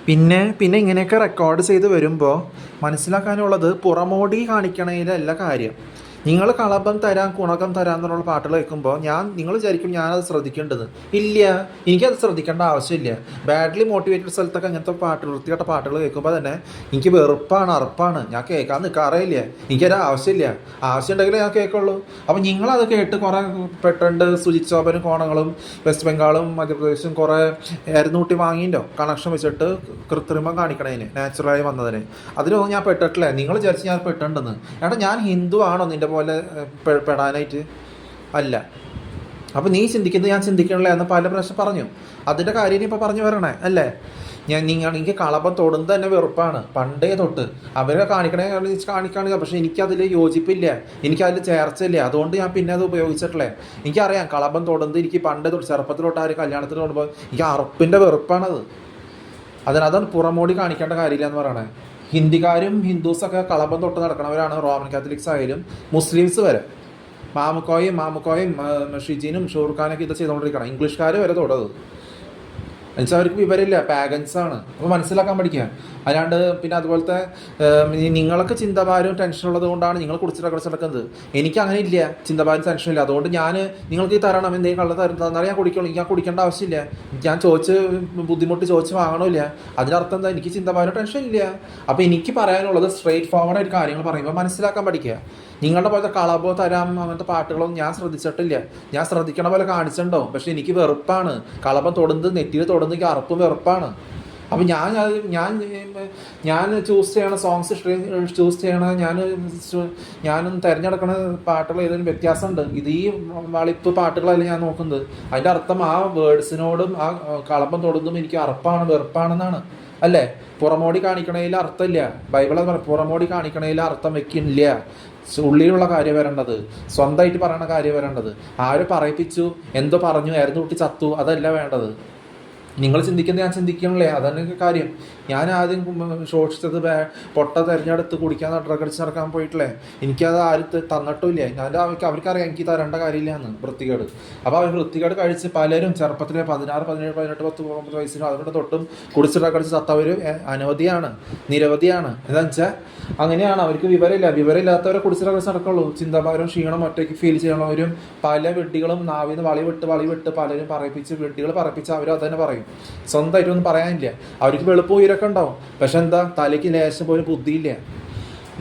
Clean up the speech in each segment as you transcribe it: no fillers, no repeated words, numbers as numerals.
പിന്നെ പിന്നെ ഇങ്ങനെയൊക്കെ റെക്കോർഡ് ചെയ്ത് വരുമ്പോൾ മനസ്സിലാക്കാനുള്ളത് പുറമോടി കാണിക്കണതിലല്ല കാര്യം. നിങ്ങൾ കളഭം തരാം കുണകം തരാം എന്നുള്ള പാട്ടുകൾ കേൾക്കുമ്പോൾ നിങ്ങൾ വിചാരിക്കും ഞാനത് ശ്രദ്ധിക്കേണ്ടത് ഇല്ല. എനിക്കത് ശ്രദ്ധിക്കേണ്ട ആവശ്യമില്ല. ബാഡ്ലി മോട്ടിവേറ്റഡ് സ്ഥലത്തൊക്കെ അങ്ങനത്തെ പാട്ടുകൾ, വൃത്തികെട്ട പാട്ടുകൾ കേൾക്കുമ്പോൾ തന്നെ എനിക്ക് വെറുപ്പാണ്, അറപ്പാണ്. ഞാൻ കേൾക്കാൻ നിൽക്കാറേയില്ല. എനിക്കത് ആവശ്യമില്ല. ആവശ്യമുണ്ടെങ്കിലേ ഞാൻ കേൾക്കുള്ളൂ. അപ്പം നിങ്ങളത് കേട്ട് കുറേ പെട്ടുണ്ട് സുജിത് ശോഭനും കോണങ്ങളും വെസ്റ്റ് ബംഗാളും മധ്യപ്രദേശും കുറേ എരുന്നൂട്ടി വാങ്ങിയിട്ടോ കണക്ഷൻ വെച്ചിട്ട് കൃത്രിമം കാണിക്കണതിന്, നാച്ചുറലായി വന്നതിന്. അതിലൊന്നും ഞാൻ പെട്ടിട്ടില്ല. നിങ്ങൾ വിചാരിച്ച് ഞാൻ പെട്ടിട്ടുണ്ടെന്ന്. ഏട്ടാ, ഞാൻ ഹിന്ദു ആണോ നിൻ്റെ പോലെ പെടാനായിട്ട്? അല്ല. അപ്പം നീ ചിന്തിക്കുന്നത് ഞാൻ ചിന്തിക്കണില്ല എന്ന് പല പ്രാവശ്യം പറഞ്ഞു. അതിൻ്റെ കാര്യം ഇപ്പോൾ പറഞ്ഞു വരണേ അല്ലേ? എനിക്ക് കളഭം തൊടുന്നത് തന്നെ വെറുപ്പാണ് പണ്ടേ തൊട്ട്. അവരെ കാണിക്കുകയാണെങ്കിൽ പക്ഷേ എനിക്കതിൽ യോജിപ്പില്ല, എനിക്കതിൽ ചേർച്ചയില്ല. അതുകൊണ്ട് ഞാൻ പിന്നെ അത് ഉപയോഗിച്ചിട്ടില്ലേ. എനിക്കറിയാം കളഭം തൊടുന്നത് എനിക്ക് പണ്ടേ തൊട്ട് ചെറുപ്പത്തിലോട്ട് ആ ഒരു കല്യാണത്തിന് തൊടുമ്പോൾ എനിക്ക് അറപ്പിൻ്റെ വെറുപ്പാണത്. അതാണ് പുറമോടി കാണിക്കേണ്ട കാര്യമില്ല എന്ന് പറയണേ. ഹിന്ദിക്കാരും ഹിന്ദുസൊക്കെ കളഭം തൊട്ട് നടക്കണവരാണ്. റോമൻ കാത്തലിക്സ് ആയാലും മുസ്ലിംസ് വരെ. മാമുക്കോയും ഷിജിനും ഷൂർഖാനൊക്കെ ഇത് ചെയ്തുകൊണ്ടിരിക്കണം. ഇംഗ്ലീഷുകാർ വരെ തൊടത് എന്നുവെച്ചാൽ അവർക്ക് വിവരമില്ല, പാഗൻസാണ്. അപ്പോൾ മനസ്സിലാക്കാൻ പഠിക്കുക. അല്ലാണ്ട് പിന്നെ അതുപോലത്തെ നിങ്ങൾക്ക് ചിന്തഭാരവും ടെൻഷനുള്ളത് കൊണ്ടാണ് നിങ്ങൾ കുടിച്ചിടക്കുന്നത്. എനിക്ക് അങ്ങനെ ഇല്ല, ചിന്തഭാരം ടെൻഷനില്ല. അതുകൊണ്ട് നിങ്ങൾക്ക് ഈ തരണം, എന്തെങ്കിലും കള്ള തന്നാൽ ഞാൻ കുടിക്കുള്ളൂ. ഞാൻ കുടിക്കേണ്ട ആവശ്യമില്ല. ഞാൻ ബുദ്ധിമുട്ട് ചോദിച്ച് വാങ്ങണമില്ല. അതിനർത്ഥം എന്താ? എനിക്ക് ചിന്തഭാരം ടെൻഷൻ ഇല്ല. അപ്പോൾ എനിക്ക് പറയാനുള്ളത് സ്ട്രെയിറ്റ് ഫോർവേഡ് ആയിട്ട് കാര്യങ്ങൾ പറയുമ്പോൾ മനസ്സിലാക്കാൻ പഠിക്കുക. നിങ്ങളുടെ പോലത്തെ കളഭോ തരാം അങ്ങനത്തെ പാട്ടുകളൊന്നും ഞാൻ ശ്രദ്ധിച്ചിട്ടില്ല. ഞാൻ ശ്രദ്ധിക്കണ പോലെ കാണിച്ചിട്ടുണ്ടോ? പക്ഷെ എനിക്ക് വെറുപ്പാണ്. കളഭം തൊടുന്നത്, നെറ്റിയിൽ തൊടുന്നത് എനിക്ക് അറപ്പും വെറുപ്പാണ്. അപ്പം ഞാൻ ചൂസ് ചെയ്യണ സോങ്സ് ചൂസ് ചെയ്യണ ഞാനും തിരഞ്ഞെടുക്കണ പാട്ടുകൾ ഏതെങ്കിലും വ്യത്യാസമുണ്ട്. ഇത് ഈ വളിപ്പ് പാട്ടുകളല്ല ഞാൻ നോക്കുന്നത്. അതിൻ്റെ അർത്ഥം ആ വേർഡ്സിനോടും ആ കളഭം തൊടുന്നതും എനിക്ക് അറപ്പാണ്, വെറുപ്പാണെന്നാണ്. അല്ലേ? പുറമോടി കാണിക്കണതിൽ അർത്ഥമില്ല. ബൈബിൾ പുറമോടി കാണിക്കണതിൽ അർത്ഥം വെക്കില്ല. ഉള്ളിലുള്ള കാര്യം വരേണ്ടത്, സ്വന്തമായിട്ട് പറയണ കാര്യം വരേണ്ടത്. ആര് പറയിപ്പിച്ചു, എന്തോ പറഞ്ഞു, ആയിരുന്നു കുട്ടി ചത്തു, അതല്ല വേണ്ടത്. നിങ്ങൾ ചിന്തിക്കുന്നത് ഞാൻ ചിന്തിക്കണല്ലേ, അതന്നെ കാര്യം. ഞാൻ ആദ്യം ശോഷിച്ചത് പൊട്ട തിരഞ്ഞെടുത്ത് കുടിക്കാൻ ഡ്രഗ് അടിച്ച് നടക്കാൻ പോയിട്ടില്ലേ. എനിക്കത് ആരും തന്നിട്ടില്ല. അവർക്കറിയാം എനിക്ക് തരേണ്ട കാര്യമില്ല എന്ന്. വൃത്തികേട്. അപ്പോൾ അവർ വൃത്തികേട് കഴിച്ച് പലരും ചെറുപ്പത്തിലെ 16, 17, 18, 19 വയസ്സിനും അതുകൊണ്ട് തൊട്ടും കുടിച്ച് ഡ്രഗ് അടിച്ച് ചത്തവർ നിരവധിയാണ്. എന്താണെന്ന് വെച്ചാൽ അങ്ങനെയാണ്. അവർക്ക് വിവരമില്ലാത്തവരെ കുടിച്ച് ഡ്രഗ് അടിച്ച് നടക്കുള്ളൂ. ചിന്താഭാരം, ക്ഷീണം, ഒറ്റയ്ക്ക് ഫീൽ ചെയ്യണവരും പല വെട്ടികളും നാവിന്ന് വളി വിട്ട് പലരും വെട്ടികൾ പറയിപ്പിച്ച് അവർ അതന്നെ പറയും. സ്വന്തമായിട്ടൊന്നും പറയാനില്ല. അവർക്ക് വെളുപ്പ് ഉയരൊക്കെ ഉണ്ടാവും. പക്ഷെ എന്താ, തലയ്ക്ക് ലേശം പോലും ബുദ്ധിയില്ല.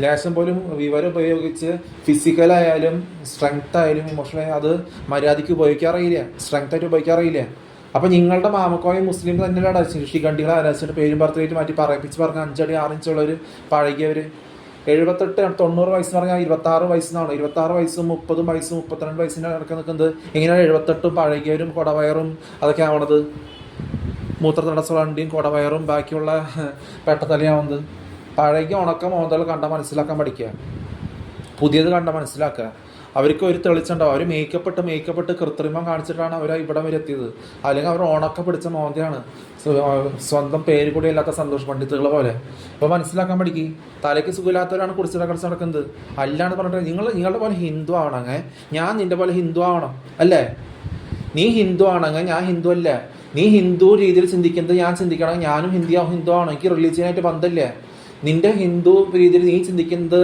ലേശം പോലും വിവരം ഉപയോഗിച്ച് ഫിസിക്കലായാലും സ്ട്രെങ്ത് ആയാലും ഇമോഷണൽ അത് മര്യാദയ്ക്ക് ഉപയോഗിക്കാറില്ല, സ്ട്രെങ്ത് ആയിട്ട് ഉപയോഗിക്കാറില്ല. അപ്പം നിങ്ങളുടെ മാമക്കോയും മുസ്ലിം തന്നെയാണ് ശിഖണ്ഡികളെ അരച്ചിട്ട് പേരും ബർത്ത് മാറ്റി പറയിപ്പിച്ച് പറഞ്ഞ 5 അടി 6 ഇഞ്ചുള്ളവർ പഴകിയവർ. 78, 90 വയസ്സെന്ന് പറഞ്ഞാൽ 26 വയസ്സെന്നാണ്. 26 വയസ്സും 30 വയസ്സും 32 വയസ്സിൻ്റെ ഇടയ്ക്ക് നിൽക്കുന്നത് എങ്ങനെയാണ് 78 പഴകിയവരും കുടവയറും അതൊക്കെ ആവണത്? മൂത്രതടസ്സവണ്ടിയും കുടവയറും ബാക്കിയുള്ള പെട്ടതലയാവുന്നത്. പഴകിയ ഉണക്ക മോന്തകൾ കണ്ടാൽ മനസ്സിലാക്കാൻ പഠിക്കുക. പുതിയത് കണ്ടാൽ മനസ്സിലാക്കുക. അവർക്ക് ഒരു തെളിച്ചുണ്ടാവും. അവർ മേക്കപ്പെട്ട് കൃത്രിമം കാണിച്ചിട്ടാണ് അവർ ഇവിടെ വരെ എത്തിയത്. അല്ലെങ്കിൽ അവർ ഉണക്ക പിടിച്ച മോന്തയാണ്. സ്വന്തം പേര് കൂടി അല്ലാത്ത സന്തോഷ് പണ്ഡിത്തുകളെ പോലെ. അപ്പോൾ മനസ്സിലാക്കാൻ പഠിക്കും. തലയ്ക്ക് സുഖമില്ലാത്തവരാണ് കുടിച്ചിട നടക്കുന്നത്. അല്ലാണ്ട് പറഞ്ഞിട്ട് നിങ്ങളുടെ പോലെ ഹിന്ദു ആവണമെങ്കിൽ ഞാൻ നിൻ്റെ പോലെ ഹിന്ദു ആവണം അല്ലേ? നീ ഹിന്ദു ആണെങ്കിൽ ഞാൻ ഹിന്ദു അല്ല. നീ ഹിന്ദു രീതിയിൽ ചിന്തിക്കുന്നത് ഞാൻ ചിന്തിക്കണം. ഞാനും ഹിന്ദു ആണ്. എനിക്ക് റിലീജിയനായിട്ട് ബന്ധമില്ല. നിന്റെ ഹിന്ദു രീതിയിൽ നീ ചിന്തിക്കുന്നത്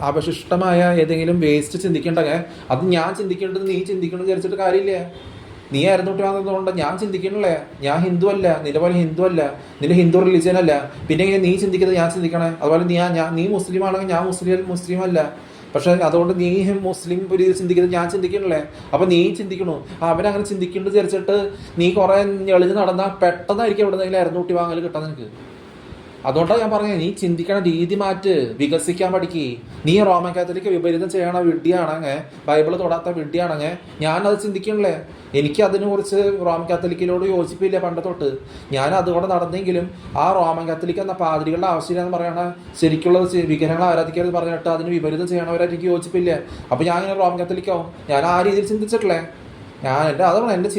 അവശിഷ്ടമായ ഏതെങ്കിലും വേസ്റ്റ് ചിന്തിക്കേണ്ടെങ്കിൽ അത് ഞാൻ ചിന്തിക്കേണ്ടത് നീ ചിന്തിക്കണം വിചാരിച്ചിട്ട് കാര്യമില്ല. നീ ആയിരുന്നിട്ട് വന്നതുകൊണ്ട് ഞാൻ ചിന്തിക്കണല്ലേ. ഞാൻ ഹിന്ദു അല്ല, നിന്റെ പോലെ ഹിന്ദു അല്ല, നിന്റെ ഹിന്ദു റിലീജിയൻ അല്ല. പിന്നെ ഇങ്ങനെ നീ ചിന്തിക്കുന്നത് ഞാൻ ചിന്തിക്കണേ. അതുപോലെ നീ മുസ്ലിം ആണെങ്കിൽ ഞാൻ മുസ്ലിം അല്ല. പക്ഷെ അതുകൊണ്ട് നീ മുസ്ലിം രീതിയിൽ ചിന്തിക്കുന്നത് ഞാൻ ചിന്തിക്കണല്ലേ. അപ്പം നീ ചിന്തിക്കണു അവനങ്ങനെ ചിന്തിക്കേണ്ടത് വിചാരിച്ചിട്ട് നീ കുറേ എളിഞ്ഞ് നടന്നാൽ പെട്ടെന്നായിരിക്കും എവിടെ നിന്നെങ്കിലും ഇറന്നൂട്ടി വാങ്ങൽ കിട്ടാൻ നിനക്ക്. അതുകൊണ്ടാണ് ഞാൻ പറഞ്ഞത്, നീ ചിന്തിക്കണ രീതി മാറ്റ്, വികസിക്കാൻ പഠിക്കുക. നീ റോമൻ കാത്തലിക്ക് വിപരീതം ചെയ്യണ വിഡ്ഢിയാണെങ്കിൽ, ബൈബിൾ തൊടാത്ത വിഡ്ഢിയാണെങ്കിൽ ഞാനത് ചിന്തിക്കണല്ലേ. എനിക്ക് അതിനെക്കുറിച്ച് റോമൻ കാത്തലിക്കിനോട് യോജിപ്പില്ല പണ്ട് തൊട്ട്. ഞാൻ അതുകൊണ്ട് നടന്നെങ്കിലും ആ റോമൻ കാത്തലിക്ക് എന്ന പാതിരികളുടെ ആവശ്യമില്ല എന്ന് പറയണ ശരിക്കുള്ളത് വിഗ്രഹങ്ങൾ ആരാധിക്കരുത് പറഞ്ഞിട്ട് അതിന് വിപരീതം ചെയ്യണവരായിട്ട് എനിക്ക് യോജിപ്പില്ല. അപ്പോൾ ഞാൻ ഇങ്ങനെ റോമൻ കാത്തലിക്കാവും. ഞാൻ ആ രീതിയിൽ ചിന്തിച്ചിട്ടില്ലേ. അതാണ് എൻ്റെ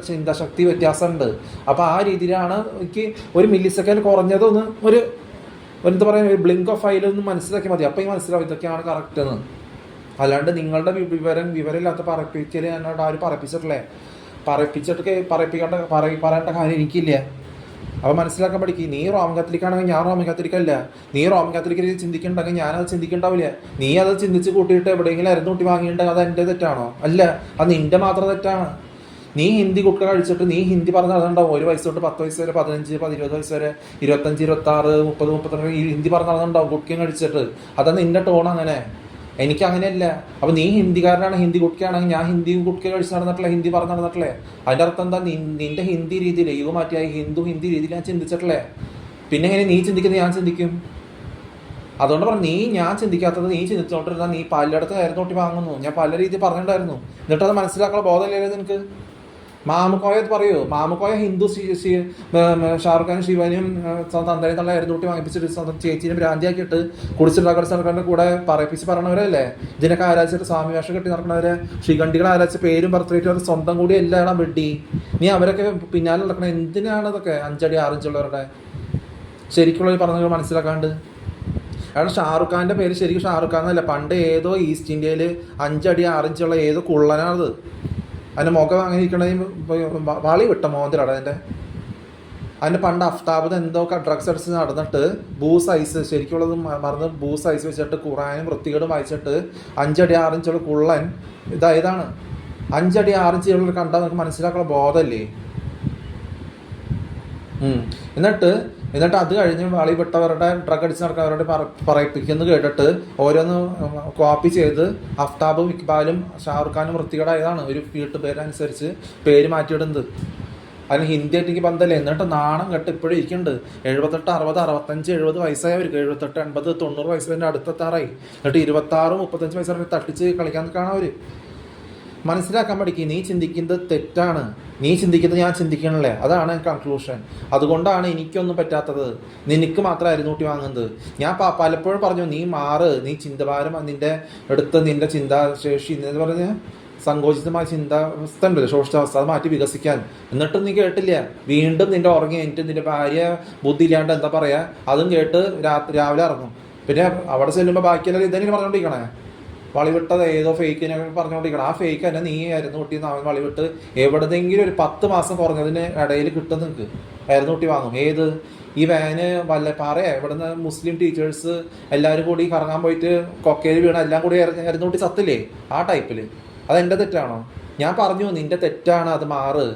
ചിന്താശക്തി വ്യത്യാസമുണ്ട്. അപ്പോൾ ആ രീതിയിലാണ് എനിക്ക് ഒരു മില്ലി സെക്കൻഡ് കുറഞ്ഞതൊന്ന് എന്താ പറയുക, ഒരു ബ്ലിങ്ക് ഓഫ് ഐലൊന്ന് മനസ്സിലാക്കി മതി. അപ്പോൾ ഈ മനസ്സിലാവും ഇതൊക്കെയാണ് കറക്റ്റ് എന്ന്. അല്ലാണ്ട് നിങ്ങളുടെ വിവരമില്ലാത്ത പറയിപ്പിക്കൽ എന്നോട് ആരും പറയിപ്പിച്ചിട്ടില്ലേ. പറയേണ്ട കാര്യം എനിക്കില്ല. അപ്പോൾ മനസ്സിലാക്കാൻ പഠിക്കും. നീ റോമൻ കത്തോലിക്കാണെങ്കിൽ ഞാൻ റോമൻ കത്തോലിക്കല്ല. നീ റോമൻ കത്തോലിക്ക രീതി ചിന്തിക്കണ്ടെങ്കിൽ ഞാനത് ചിന്തിക്കണ്ടാവില്ല. നീ അത് ചിന്തിച്ച് കൂട്ടിയിട്ട് എവിടെയെങ്കിലും അരുന്ന് കൂട്ടി വാങ്ങിയിട്ടുണ്ടെങ്കിൽ അത് എൻ്റെ തെറ്റാണോ? അല്ല, അത് നിൻ്റെ മാത്രം തെറ്റാണ്. നീ ഹിന്ദി കുട്ട കഴിച്ചിട്ട് നീ ഹിന്ദി പറഞ്ഞ് നടന്നുണ്ടാവും. 1 വയസ്സ് തൊട്ട് 10 വയസ്സ് വരെ, 15, 20 വയസ്സ് വരെ, 25, 26, 30, 32 ഈ ഹിന്ദി പറഞ്ഞ് നടന്നുണ്ടാവും കുട്ടിയും കഴിച്ചിട്ട്. അതാണ് നിൻ്റെ ടോൺ അങ്ങനെ. എനിക്ക് അങ്ങനെയല്ല. അപ്പോൾ നീ ഹിന്ദിക്കാരനാണ്, ഹിന്ദി കുട്ടിയാണെങ്കിൽ ഞാൻ ഹിന്ദി കുട്ടി കഴിച്ച് നടന്നിട്ടില്ലേ, ഹിന്ദി പറഞ്ഞ് നടന്നിട്ടില്ലേ? അതിൻ്റെ അർത്ഥം എന്താ? നിൻ്റെ ഹിന്ദി രീതിയിൽ യുവ മാറ്റിയായി ഹിന്ദി രീതിയിൽ ഞാൻ ചിന്തിച്ചിട്ടില്ലേ? പിന്നെ എങ്ങനെ നീ ചിന്തിക്കുന്നത് ഞാൻ ചിന്തിക്കും? അതുകൊണ്ട് പറഞ്ഞു, ഞാൻ ചിന്തിക്കാത്തത് നീ ചിന്തിച്ചോണ്ടിരുന്നാൽ നീ പലയിടത്ത് ആയിരുന്നു തൊട്ടി വാങ്ങുന്നു. ഞാൻ പല രീതിയിൽ പറഞ്ഞിട്ടുണ്ടായിരുന്നു. എന്നിട്ടത് മനസ്സിലാക്കാനുള്ള ബോധമില്ലല്ലോ നിനക്ക്. മാമുക്കോയ പറയൂ, മാമുക്കോയ ഹിന്ദു ഷാറുഖ് ഖാനും ശിവനും തന്തയും തള്ള ആയിരുന്നു തൊട്ടി വാങ്ങിപ്പിച്ചിട്ട് ചേച്ചീനെ ഭ്രാന്തിയാക്കിയിട്ട് കുടിച്ചിട്ടുണ്ടാക്കുന്ന സർക്കാരിൻ്റെ കൂടെ പറയിപ്പിച്ച് പറഞ്ഞവരല്ലേ ഇതിനൊക്കെ ആരാധിച്ചിട്ട് സ്വാമി വേഷം കെട്ടി നടക്കുന്നവരെ, ശ്രീകണ്ഠികളെ ആരാധിച്ച പേരും ബർത്ത് അവർ സ്വന്തം കൂടി എല്ലാം വെട്ടി. നീ അവരൊക്കെ പിന്നാലെ നടക്കണം. എന്തിനാണ് ഇതൊക്കെ 5 അടി 6 ഇഞ്ചുള്ളവരുടെ? ശരിക്കുള്ളവർ പറഞ്ഞത് മനസ്സിലാക്കാണ്ട്. കാരണം ഷാറുഖ് ഖാൻ്റെ പേര് ശരിക്കും ഷാറുഖ് ഖാൻ എന്നല്ല, പണ്ട് ഏതോ ഈസ്റ്റ് ഇന്ത്യയിൽ 5 അടി 6 ഇഞ്ചുള്ള ഏതോ കുള്ളനാണത്. അതിൻ്റെ മുഖം അങ്ങനെ ഇരിക്കണത് വളി വിട്ട മോതിരാണ് അതിൻ്റെ പണ്ട് അഫ്താബ് എന്തോ ഡ്രഗ്സ് അടിച്ച് നടന്നിട്ട് ബൂസ് ഐസ് ശരിക്കുള്ളത് മറന്ന് ബൂസ് ഐസ് വെച്ചിട്ട് ഖുറാനും വൃത്തികേടും വായിച്ചിട്ട് 5 അടി 6 ഇഞ്ചുള്ള കുള്ളൻ ഇതാണ്. 5 അടി 6 ഇഞ്ചുള്ള കണ്ടാൽ നമുക്ക് മനസ്സിലാക്കാനുള്ള ബോധമല്ലേ? എന്നിട്ട് അത് കഴിഞ്ഞ് വാളിപ്പെട്ടവരുടെ ഡ്രഗ് അടിച്ച് നടക്കുന്നവരുടെ പറയിപ്പിക്കുന്നു കേട്ടിട്ട് ഓരോന്ന് കോപ്പി ചെയ്ത് അഫ്താബും ഇക്ബാലും ഷാറുഖ് ഖാനും വൃത്തികേടായതാണ് ഒരു വീട്ടുപേരനുസരിച്ച് പേര് മാറ്റിയിടുന്നത്. അതിന് ഹിന്ദി ആയിട്ട് എനിക്ക് ബന്ധമില്ല. എന്നിട്ട് നാണം കെട്ട് ഇപ്പോഴും ഇരിക്കുന്നുണ്ട്. 78, 60, 65, 70 വയസ്സായവർക്ക് 78, 80, 90 വയസ്സിൻ്റെ അടുത്തെത്താറായി. എന്നിട്ട് 26, 35 വയസ്സായി തട്ടിച്ച് കളിക്കാൻ നിൽക്കുകയാണ് അവർ. മനസ്സിലാക്കാൻ പഠിക്കുക. നീ ചിന്തിക്കുന്നത് തെറ്റാണ്. നീ ചിന്തിക്കുന്നത് ഞാൻ ചിന്തിക്കണല്ലേ, അതാണ് കൺക്ലൂഷൻ. അതുകൊണ്ടാണ് എനിക്കൊന്നും പറ്റാത്തത്, നിനക്ക് മാത്രമായിരുന്നു ഊട്ടി വാങ്ങുന്നത്. ഞാൻ പലപ്പോഴും പറഞ്ഞു, നീ മാറ്, നീ ചിന്തഭാരം നിൻ്റെ അടുത്ത് നിൻ്റെ ചിന്താശേഷി എന്ന് പറഞ്ഞ് സങ്കോചിതമായ ചിന്താവസ്ഥ ഉണ്ടല്ലോ, ശോഷിതാവസ്ഥ, അത് മാറ്റി വികസിക്കാൻ. എന്നിട്ടും നീ കേട്ടില്ല. വീണ്ടും നിൻ്റെ ഉറങ്ങി എനിക്ക് നിൻ്റെ ഭാര്യ ബുദ്ധി ഇല്ലാണ്ട് എന്താ പറയുക അതും കേട്ട് രാവിലെ ഇറങ്ങും. പിന്നെ അവിടെ ചെല്ലുമ്പോൾ ബാക്കിയെല്ലാം ഇതെങ്കിലും പറഞ്ഞുകൊണ്ടിരിക്കണേ. വളിവിട്ടത് ഏതോ ഫേക്കിനൊക്കെ പറഞ്ഞുകൊണ്ടിരിക്കണം. ആ ഫേക്ക് തന്നെ നീ ആയിരുന്നു കുട്ടി അവൻ വളിവിട്ട് എവിടെന്നെങ്കിലും ഒരു 10 മാസം കുറഞ്ഞതിന് ഇടയിൽ കിട്ടും നിങ്ങൾക്ക്. ആയിരുന്നു കുട്ടി വാങ്ങും. ഏത് ഈ വാന് പറയാ ഇവിടുന്ന് മുസ്ലിം ടീച്ചേഴ്സ് എല്ലാവരും കൂടി കറങ്ങാൻ പോയിട്ട് കൊക്കയിൽ വീണ എല്ലാം കൂടി ആയിരുന്നു കുട്ടി സത്തില്ലേ? ആ ടൈപ്പിൽ. അതെൻ്റെ തെറ്റാണോ? ഞാൻ പറഞ്ഞു നിൻ്റെ തെറ്റാണ്, അത് മാറ്.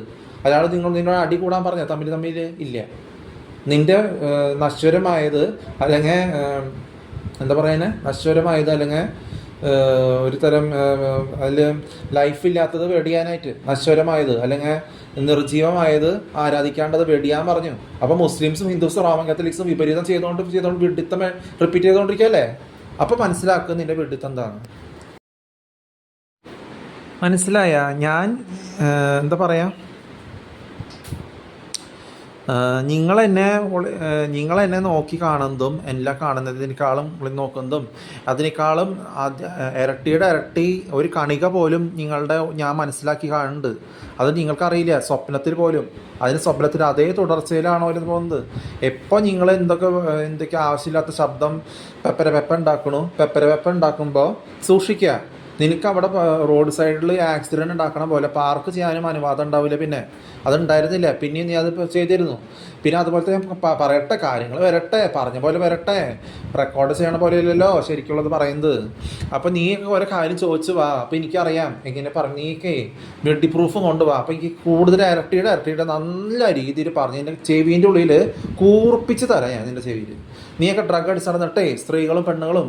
അയാൾ നിന്നോട് അടി കൂടാൻ പറഞ്ഞ തമ്മിൽ ഇല്ല. നിൻ്റെ നശ്വരമായത് അല്ലെങ്കിൽ എന്താ പറയുന്നത്, നശ്വരമായത് അല്ലെങ്കിൽ ഒരു തരം അതിൽ ലൈഫില്ലാത്തത് വെടിയാനായിട്ട്, നശ്വരമായത് അല്ലെങ്കിൽ നിർജീവമായത് ആരാധിക്കാണ്ടത് വെടിയാൻ പറഞ്ഞു. അപ്പോൾ മുസ്ലിംസും ഹിന്ദുസും റോമൻ കത്തോലിക്സും വിപരീതം ചെയ്തുകൊണ്ട് വിഡിത്തം റിപ്പീറ്റ് ചെയ്തുകൊണ്ടിരിക്കുകയല്ലേ? അപ്പോൾ മനസ്സിലാക്കുക നിൻ്റെ വിഡിത്തം എന്താണ്. മനസ്സിലായ? ഞാൻ എന്താ പറയുക, നിങ്ങളെന്നെ നോക്കി കാണുന്നതും എല്ലാം കാണുന്നതിനേക്കാളും നോക്കുന്നതും അതിനേക്കാളും ഇരട്ടിയുടെ ഇരട്ടി ഒരു കണിക പോലും ഞാൻ മനസ്സിലാക്കി കാണുന്നുണ്ട്. അത് നിങ്ങൾക്കറിയില്ല. സ്വപ്നത്തിൽ പോലും സ്വപ്നത്തിൽ അതേ തുടർച്ചയിലാണോ എന്ന് പോകുന്നത്. എപ്പോൾ നിങ്ങൾ എന്തൊക്കെ ആവശ്യമില്ലാത്ത ശബ്ദം പെപ്പര ഉണ്ടാക്കുമ്പോൾ സൂക്ഷിക്കുക. നിനക്ക് അവിടെ റോഡ് സൈഡിൽ ആക്സിഡൻറ്റ് ഉണ്ടാക്കണ പോലെ പാർക്ക് ചെയ്യാനും അനുവാദം ഉണ്ടാവില്ല. പിന്നെ അതുണ്ടായിരുന്നില്ല, പിന്നെ നീ അത് ചെയ്തിരുന്നു. പിന്നെ അതുപോലത്തെ പറയട്ടെ, കാര്യങ്ങൾ വരട്ടെ, പറഞ്ഞ പോലെ വരട്ടെ. റെക്കോർഡ് ചെയ്യണ പോലെ ഇല്ലല്ലോ ശരിക്കുള്ളത് പറയുന്നത്. അപ്പോൾ നീ ഓരോ കാര്യം ചോദിച്ചു വാ. അപ്പോൾ എനിക്കറിയാം എങ്ങനെ പറഞ്ഞേക്കേ ബ്ലഡി പ്രൂഫും കൊണ്ട് വാ. അപ്പോൾ എനിക്ക് കൂടുതൽ ഇരട്ടിയുടെ നല്ല രീതിയിൽ പറഞ്ഞ് എൻ്റെ ചെവിൻ്റെ ഉള്ളിൽ കൂർപ്പിച്ച് തരാം ഞാൻ നിൻ്റെ ചെവിയിൽ. നീയൊക്കെ ഡ്രഗ് അടിച്ച് നടന്നിട്ടേ സ്ത്രീകളും പെണ്ണുങ്ങളും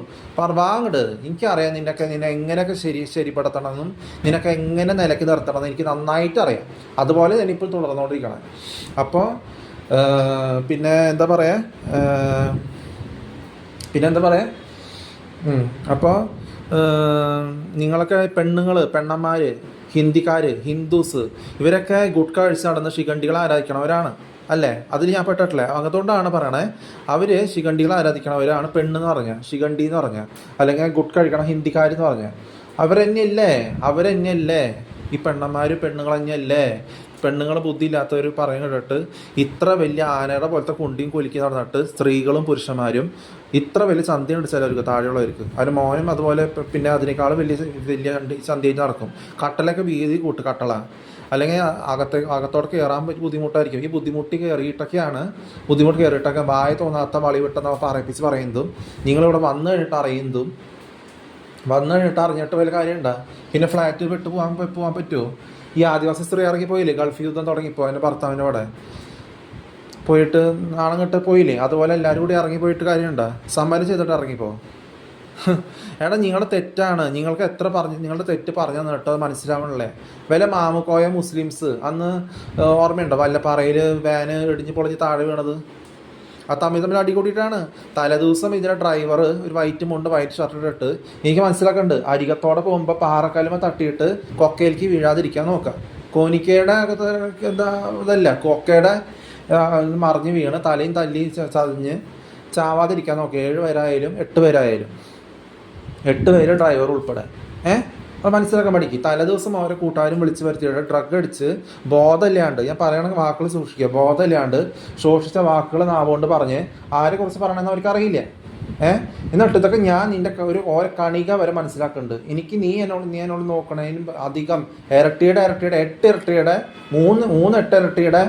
വാങ്ങട്. എനിക്കറിയാം നിന്നെ എങ്ങനെയൊക്കെ ശരിപ്പെടുത്തണമെന്നും നിനക്ക് എങ്ങനെ നിലയ്ക്ക് നിർത്തണമെന്ന് എനിക്ക് നന്നായിട്ട് അറിയാം. അതുപോലെ തന്നെ ഇപ്പോൾ തുടർന്നുകൊണ്ടിരിക്കണം. അപ്പോൾ പിന്നെ എന്താ പറയുക അപ്പോൾ നിങ്ങളൊക്കെ പെണ്ണന്മാർ, ഹിന്ദൂസ് ഇവരൊക്കെ ഗുഡ്ക കഴിച്ച് നടന്ന് ശിഖണ്ഡികളെ ആരാധിക്കണവരാണ് അല്ലേ? അതിൽ ഞാൻ പെട്ടിട്ടില്ലേ? അതുകൊണ്ടാണ് പറയണേ, അവർ ശിഖണ്ഡികളെ ആരാധിക്കണവരാണ് പെണ്ണെന്ന് പറഞ്ഞാൽ, ശിഖണ്ഡി എന്ന് പറഞ്ഞാൽ, അല്ലെങ്കിൽ ഗുഡ് കഴിക്കണം ഹിന്ദിക്കാരെന്ന് പറഞ്ഞാൽ. അവരെന്നെയല്ലേ ഈ പെണ്ണുങ്ങൾ തന്നെയല്ലേ? പെണ്ണുങ്ങൾ ബുദ്ധിയില്ലാത്തവർ പറയുന്നിട്ട് ഇത്ര വലിയ ആനയുടെ പോലത്തെ കുണ്ടിയും കുലുക്കി നടന്നിട്ട് സ്ത്രീകളും പുരുഷന്മാരും ഇത്ര വലിയ ചന്തയുണ്ട് ചിലവർക്ക്, താഴെയുള്ളവർക്ക്. അതിന് മോനും അതുപോലെ പിന്നെ അതിനേക്കാളും വലിയ ചന്തയിൽ നടക്കും. കട്ടലൊക്കെ വീതി കട്ടള. അല്ലെങ്കിൽ അകത്തോടെ കയറാൻ ബുദ്ധിമുട്ടായിരിക്കും. ഈ ബുദ്ധിമുട്ട് കയറിയിട്ടൊക്കെ വായ തോന്നാത്ത വളി വിട്ടെന്ന് പറയിപ്പിച്ച് പറയുന്നതും നിങ്ങളിവിടെ വന്നു കഴിഞ്ഞിട്ട് അറിയുന്നതും അറിഞ്ഞിട്ട് വലിയ കാര്യമുണ്ടോ? പിന്നെ ഫ്ലാറ്റ് വിട്ട് പോകാൻ പറ്റുമോ? ഈ ആദിവാസി സ്ത്രീ ഇറങ്ങിപ്പോയില്ലേ, ഗൾഫ് യുദ്ധം തുടങ്ങിപ്പോ എൻ്റെ ഭർത്താവിൻ്റെ അവിടെ പോയിട്ട് നാണങ്ങിട്ട് പോയില്ലേ, അതുപോലെ എല്ലാവരും കൂടി ഇറങ്ങിപ്പോയിട്ട് കാര്യമുണ്ടോ? സമ്മാനം ചെയ്തിട്ട് ഇറങ്ങിപ്പോ. എടാ നിങ്ങളുടെ തെറ്റാണ്, നിങ്ങളുടെ തെറ്റ് പറഞ്ഞാൽ കേട്ടോ മനസ്സിലാവണല്ലേ. വില മാമുക്കോയ മുസ്ലിംസ് അന്ന് ഓർമ്മയുണ്ടോ, വല്ലപ്പാറയിൽ വാന് ഇടിഞ്ഞ് പൊളിഞ്ഞ് താഴെ വീണത്? ആ തമ്മിൽ അടി കൂടിയിട്ടാണ്. തലേദിവസം ഇതിൻ്റെ ഡ്രൈവർ ഒരു വൈറ്റ് മുണ്ട് വൈറ്റ് ഷർട്ട് ഇട്ടിട്ട്, എനിക്ക് മനസ്സിലാക്കണ്ട്, അരികത്തോടെ പോകുമ്പോൾ പാറക്കല്ലുമ തട്ടിയിട്ട് കൊക്കയിലേക്ക് വീഴാതിരിക്കാൻ നോക്കാം. കോനിക്കയുടെ എന്താ ഇതല്ല, കൊക്കയുടെ മറിഞ്ഞ് വീണ് തലയും തല്ലി ചതഞ്ഞ് ചാവാതിരിക്കാൻ നോക്കുക. 7 പേരായാലും 8 പേരായാലും 8 പേര് ഡ്രൈവർ ഉൾപ്പെടെ. അത് മനസ്സിലാക്കാൻ പഠിക്കും. തലേദിവസം അവരെ കൂട്ടുകാരും വിളിച്ച് വരുത്തിയിട്ട് ഡ്രഗ് അടിച്ച് ബോധമില്ലാണ്ട്, ഞാൻ പറയണ വാക്കുകൾ സൂക്ഷിക്കുക, ബോധമില്ലാണ്ട് ശോഷിച്ച വാക്കുകൾ നാവുകൊണ്ട് പറഞ്ഞ് ആരെ കുറിച്ച് പറയണമെന്ന് അവർക്ക് അറിയില്ല. എന്നിട്ട് ഇതൊക്കെ ഞാൻ നിന്റെ ഓരോ കണിക വരെ മനസ്സിലാക്കുന്നുണ്ട്. എനിക്ക് നീ എന്നോട് നോക്കണതിനും അധികം ഇരട്ടിയുടെ 8 ഇരട്ടിയുടെ 3 8 ഇരട്ടിയുടെ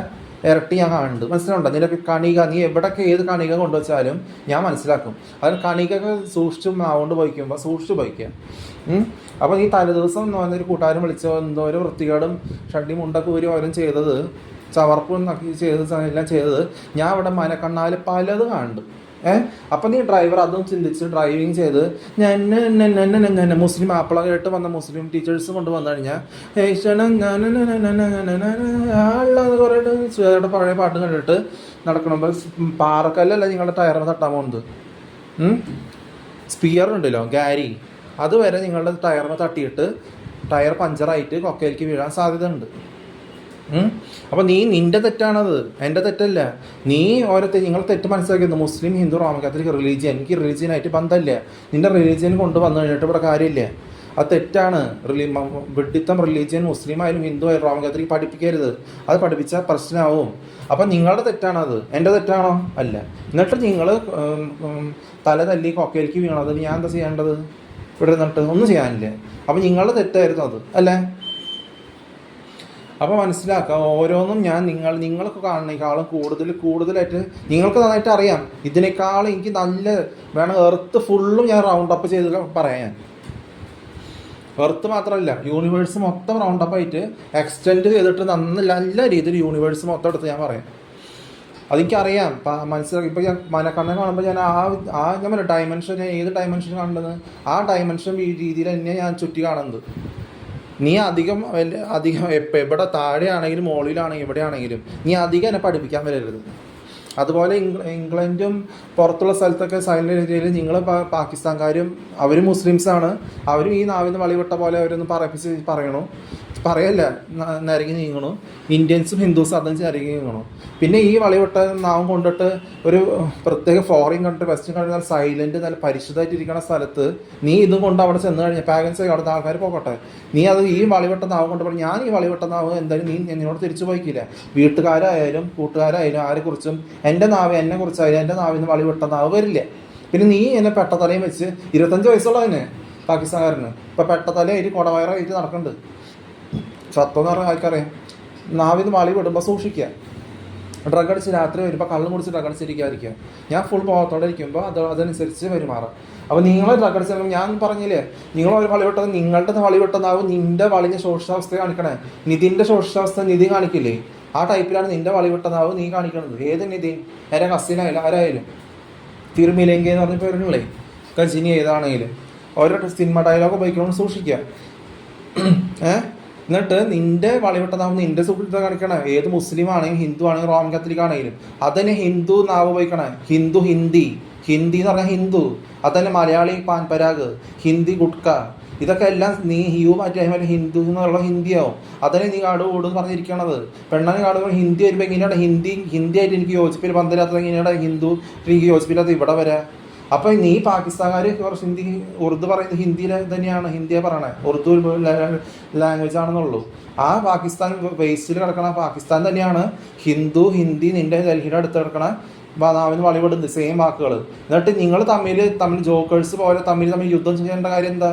ഇരട്ടി ഞാൻ കാണുന്നുണ്ട്. മനസ്സിലുണ്ടോ? നിനക്ക് കണിക, നീ എവിടെയൊക്കെ ഏത് കണിക കൊണ്ടുവച്ചാലും ഞാൻ മനസ്സിലാക്കും. അതിന് കണികൊക്കെ സൂക്ഷിച്ചു മാവുകൊണ്ട് പോയിക്കുമ്പോൾ സൂക്ഷിച്ചു പോയിക്കുക. അപ്പോൾ ഈ തലേദിവസം ഒരു കൂട്ടുകാരും വിളിച്ചോ എന്തോ ഒരു വൃത്തികേടും ഷഡ്ഡി മുണ്ടൊക്കെ ഊരി ഓരോ ചെയ്തത്, ചവർപ്പും എല്ലാം ചെയ്തത് ഞാൻ അവിടെ മനക്കണ്ണാൽ പലത് കാണുന്നുണ്ട്. അപ്പം നീ ഡ്രൈവർ അതും ചിന്തിച്ച് ഡ്രൈവിങ് ചെയ്ത് ഞാൻ മുസ്ലിം ആപ്പിള കേട്ട് വന്ന മുസ്ലിം ടീച്ചേഴ്സ് കൊണ്ട് വന്നു കഴിഞ്ഞാൽ കുറേ പഴയ പാട്ട് കണ്ടിട്ട് നടക്കണമ്പോൾ പാറക്കല്ലല്ല നിങ്ങളുടെ ടയറിന് തട്ടാൻ പോകുന്നത്. സ്പിയർ ഉണ്ടല്ലോ ഗാരി, അതുവരെ നിങ്ങളുടെ ടയറിന് തട്ടിയിട്ട് ടയർ പഞ്ചറായിട്ട് കൊക്കയിലേക്ക് വീഴാൻ സാധ്യത ഉണ്ട്. അപ്പോൾ നിന്റെ തെറ്റാണത്, എൻ്റെ തെറ്റല്ല. നീ നിങ്ങൾ തെറ്റ് മനസ്സിലാക്കിയിരുന്നു. മുസ്ലിം, ഹിന്ദു, റോമൻ കാത്തലിക് റിലീജിയൻ, എനിക്ക് റിലീജിയനായിട്ട് ബന്ധമില്ല. നിന്റെ റിലീജിയൻ കൊണ്ടുവന്നു കഴിഞ്ഞിട്ട് ഇവിടെ കാര്യമില്ല. അത് തെറ്റാണ്. വിഡിത്തം റിലീജിയൻ മുസ്ലിം ആയാലും ഹിന്ദു ആയാലും റോമൻ കാത്തലിക് പഠിപ്പിക്കരുത്. അത് പഠിപ്പിച്ചാൽ പ്രശ്നമാവും. അപ്പം നിങ്ങളുടെ തെറ്റാണത്, എൻ്റെ തെറ്റാണോ? അല്ല. എന്നിട്ട് നിങ്ങൾ തല തല്ലി കൊക്കയിലേക്ക് വീണത് ഞാൻ എന്താ ചെയ്യേണ്ടത്? ഇവിടെ നിന്നിട്ട് ഒന്നും ചെയ്യാനില്ല. അപ്പം നിങ്ങളുടെ തെറ്റായിരുന്നു അത്, അല്ലേ? അപ്പോൾ മനസ്സിലാക്കുക, ഓരോന്നും ഞാൻ നിങ്ങൾക്ക് കാണുന്നതിനേക്കാളും കൂടുതലായിട്ട് നിങ്ങൾക്ക് നന്നായിട്ട് അറിയാം. ഇതിനേക്കാളും എനിക്ക് നല്ല വേണം എർത്ത് ഫുള്ളും ഞാൻ റൗണ്ട് അപ്പ് ചെയ്ത് പറയാൻ. എർത്ത് മാത്രമല്ല, യൂണിവേഴ്സ് മൊത്തം റൗണ്ട് അപ്പ് ആയിട്ട് എക്സ്റ്റെൻഡ് ചെയ്തിട്ട് നല്ല രീതിയിൽ യൂണിവേഴ്സ് മൊത്തം എടുത്ത് ഞാൻ പറയാം. അതെനിക്കറിയാം, മനസ്സിലാക്കി. ഇപ്പോൾ ഞാൻ മനക്കണ്ണനെ കാണുമ്പോൾ ഞാൻ ഞാൻ പറയാം ഡയമെൻഷൻ, ഏത് ഡയമെൻഷൻ കാണേണ്ടത് ആ ഡയമെൻഷൻ ഈ രീതിയിൽ തന്നെ ഞാൻ ചുറ്റി കാണുന്നത്. നീ അധികം എവിടെ താഴെയാണെങ്കിലും മുകളിലാണെങ്കിലും എവിടെയാണെങ്കിലും നീ അധികം എന്നെ പഠിപ്പിക്കാൻ വരരുത്. അതുപോലെ ഇംഗ്ലണ്ടും പുറത്തുള്ള സ്ഥലത്തൊക്കെ സൈലന്റ് ഏരിയയിൽ നിങ്ങൾ പാകിസ്ഥാൻകാരും അവരും മുസ്ലിംസാണ്, അവരും ഈ നാവിന്ന് വളിവിട്ട പോലെ അവരൊന്നും പറയല്ല, നിരങ്ങി നീങ്ങണു. ഇന്ത്യൻസും ഹിന്ദുസും അതും നിരങ്ങി നീങ്ങണു. പിന്നെ ഈ വളിവിട്ട നാവും കൊണ്ടിട്ട് ഒരു പ്രത്യേക ഫോറിൻ കൺട്രി, വെസ്റ്റേൺ കൺട്രി, നല്ല സൈലന്റ് നല്ല പരിശുദ്ധമായിട്ട് ഇരിക്കുന്ന സ്ഥലത്ത് നീ ഇതും കൊണ്ട് അവിടെ ചെന്ന് കഴിഞ്ഞാൽ പാഗൻസ് അവിടുത്തെ ആൾക്കാർ പോകട്ടെ, നീ അത് ഈ വളിവിട്ട നാവ് കൊണ്ട് പറഞ്ഞു ഞാൻ ഈ വളിവിട്ട നാവ് എന്തായാലും നീ എന്നോട് തിരിച്ചു പോയിക്കില്ല. വീട്ടുകാരായാലും കൂട്ടുകാരായാലും ആരെക്കുറിച്ചും എൻ്റെ നാവ് എന്നെക്കുറിച്ചായാലും എൻ്റെ നാവിൽ നിന്ന് വളിവിട്ട നാവ് വരില്ല. പിന്നെ നീ എന്നെ പെട്ടത്തലയും വെച്ച് 25 വയസ്സുള്ളതന്നെ പാകിസ്ഥാൻകാരന് ഇപ്പം പെട്ടത്തലയായിട്ട് കുടവയറായിട്ട് നടക്കുന്നുണ്ട്. സത്വം പറഞ്ഞ ആൾക്കറിയാം. നാവിന്ന് വളി വിടുമ്പോൾ സൂക്ഷിക്കുക. ഡ്രഗ് അടിച്ച് രാത്രി വരുമ്പോൾ കള്ളും കുടിച്ച് ഡ്രഗ് അടിച്ചിരിക്കാതിരിക്കുക. ഞാൻ ഫുൾ ബോധത്തോടെ ഇരിക്കുമ്പോൾ അതനുസരിച്ച് പെരുമാറുക. അപ്പോൾ നിങ്ങൾ ഡ്രഗ് അടിച്ചാൽ ഞാൻ പറഞ്ഞില്ലേ, നിങ്ങൾ ഒരു വളി വിട്ടത് നിങ്ങളുടെ വളി വിട്ടതാവും നിന്റെ വളിഞ്ഞ ശോഷിച്ചാവസ്ഥ കാണിക്കണേ. നിതിൻ്റെ ശോഷിച്ചാവസ്ഥ നിധി കാണിക്കില്ലേ, ആ ടൈപ്പിലാണ് നിന്റെ വളി വിട്ടതാവ് നീ കാണിക്കണത്. ഏത് നിധി, എൻ്റെ കസിനായാലും ആരായാലും തിരുമിലെങ്കി എന്ന് പറഞ്ഞ പേരില്ലേ, കജിനി ഏതാണെങ്കിലും ഓരോ സിനിമ ഡയലോഗ് ഉപയോഗിക്കണം, സൂക്ഷിക്കുക. എന്നിട്ട് നിന്റെ വളവിട്ടതാവുന്ന നിന്റെ സുഹൃത്തെ കാണിക്കണേ. ഏത് മുസ്ലിം ആണെങ്കിലും ഹിന്ദു ആണെങ്കിലും റോമൻ കത്തോലിക് ആണെങ്കിലും അതന്നെ ഹിന്ദു നാവ് ഉപയോഗിക്കണേ. ഹിന്ദി എന്ന് പറഞ്ഞാൽ ഹിന്ദു, അതന്നെ മലയാളി പാൻപരാഗ്, ഹിന്ദി ഗുഡ്ക, ഇതൊക്കെ എല്ലാം നീ മാറ്റി ഹിന്ദു എന്നുള്ള ഹിന്ദിയാവും. അതന്നെ നീ കാട് കൂടുന്ന് പറഞ്ഞിരിക്കണത്. പെണ്ണാണ് കാട് ഹിന്ദി വരുമ്പോൾ എങ്ങനെയാണ് ഹിന്ദി ആയിട്ട് എനിക്ക് യോജിപ്പിൽ ബന്ധമില്ലാത്തത്, എങ്ങനെയാണ് ഹിന്ദു എനിക്ക് യോജിപ്പില്ലാത്ത ഇവിടെ വരെ. അപ്പോൾ നീ പാകിസ്ഥാൻകാർ കുറച്ച് ഉറുദു പറയുന്നത് ഹിന്ദിയിൽ തന്നെയാണ്, ഹിന്ദിയെ പറയണേ, ഉറുദു ലാംഗ്വേജ് ആണെന്നുള്ളൂ. ആ പാകിസ്ഥാൻ വേസ്റ്റിൽ കിടക്കണ പാകിസ്ഥാൻ തന്നെയാണ് ഹിന്ദി നിന്റെ ഡൽഹിയുടെ അടുത്ത് കിടക്കണ നാവിന് വളിവിടുന്നത് സെയിം വാക്കുകൾ. എന്നിട്ട് നിങ്ങൾ തമ്മിൽ ജോക്കേഴ്സ് പോലെ തമ്മിൽ യുദ്ധം ചെയ്യേണ്ട കാര്യം എന്താ?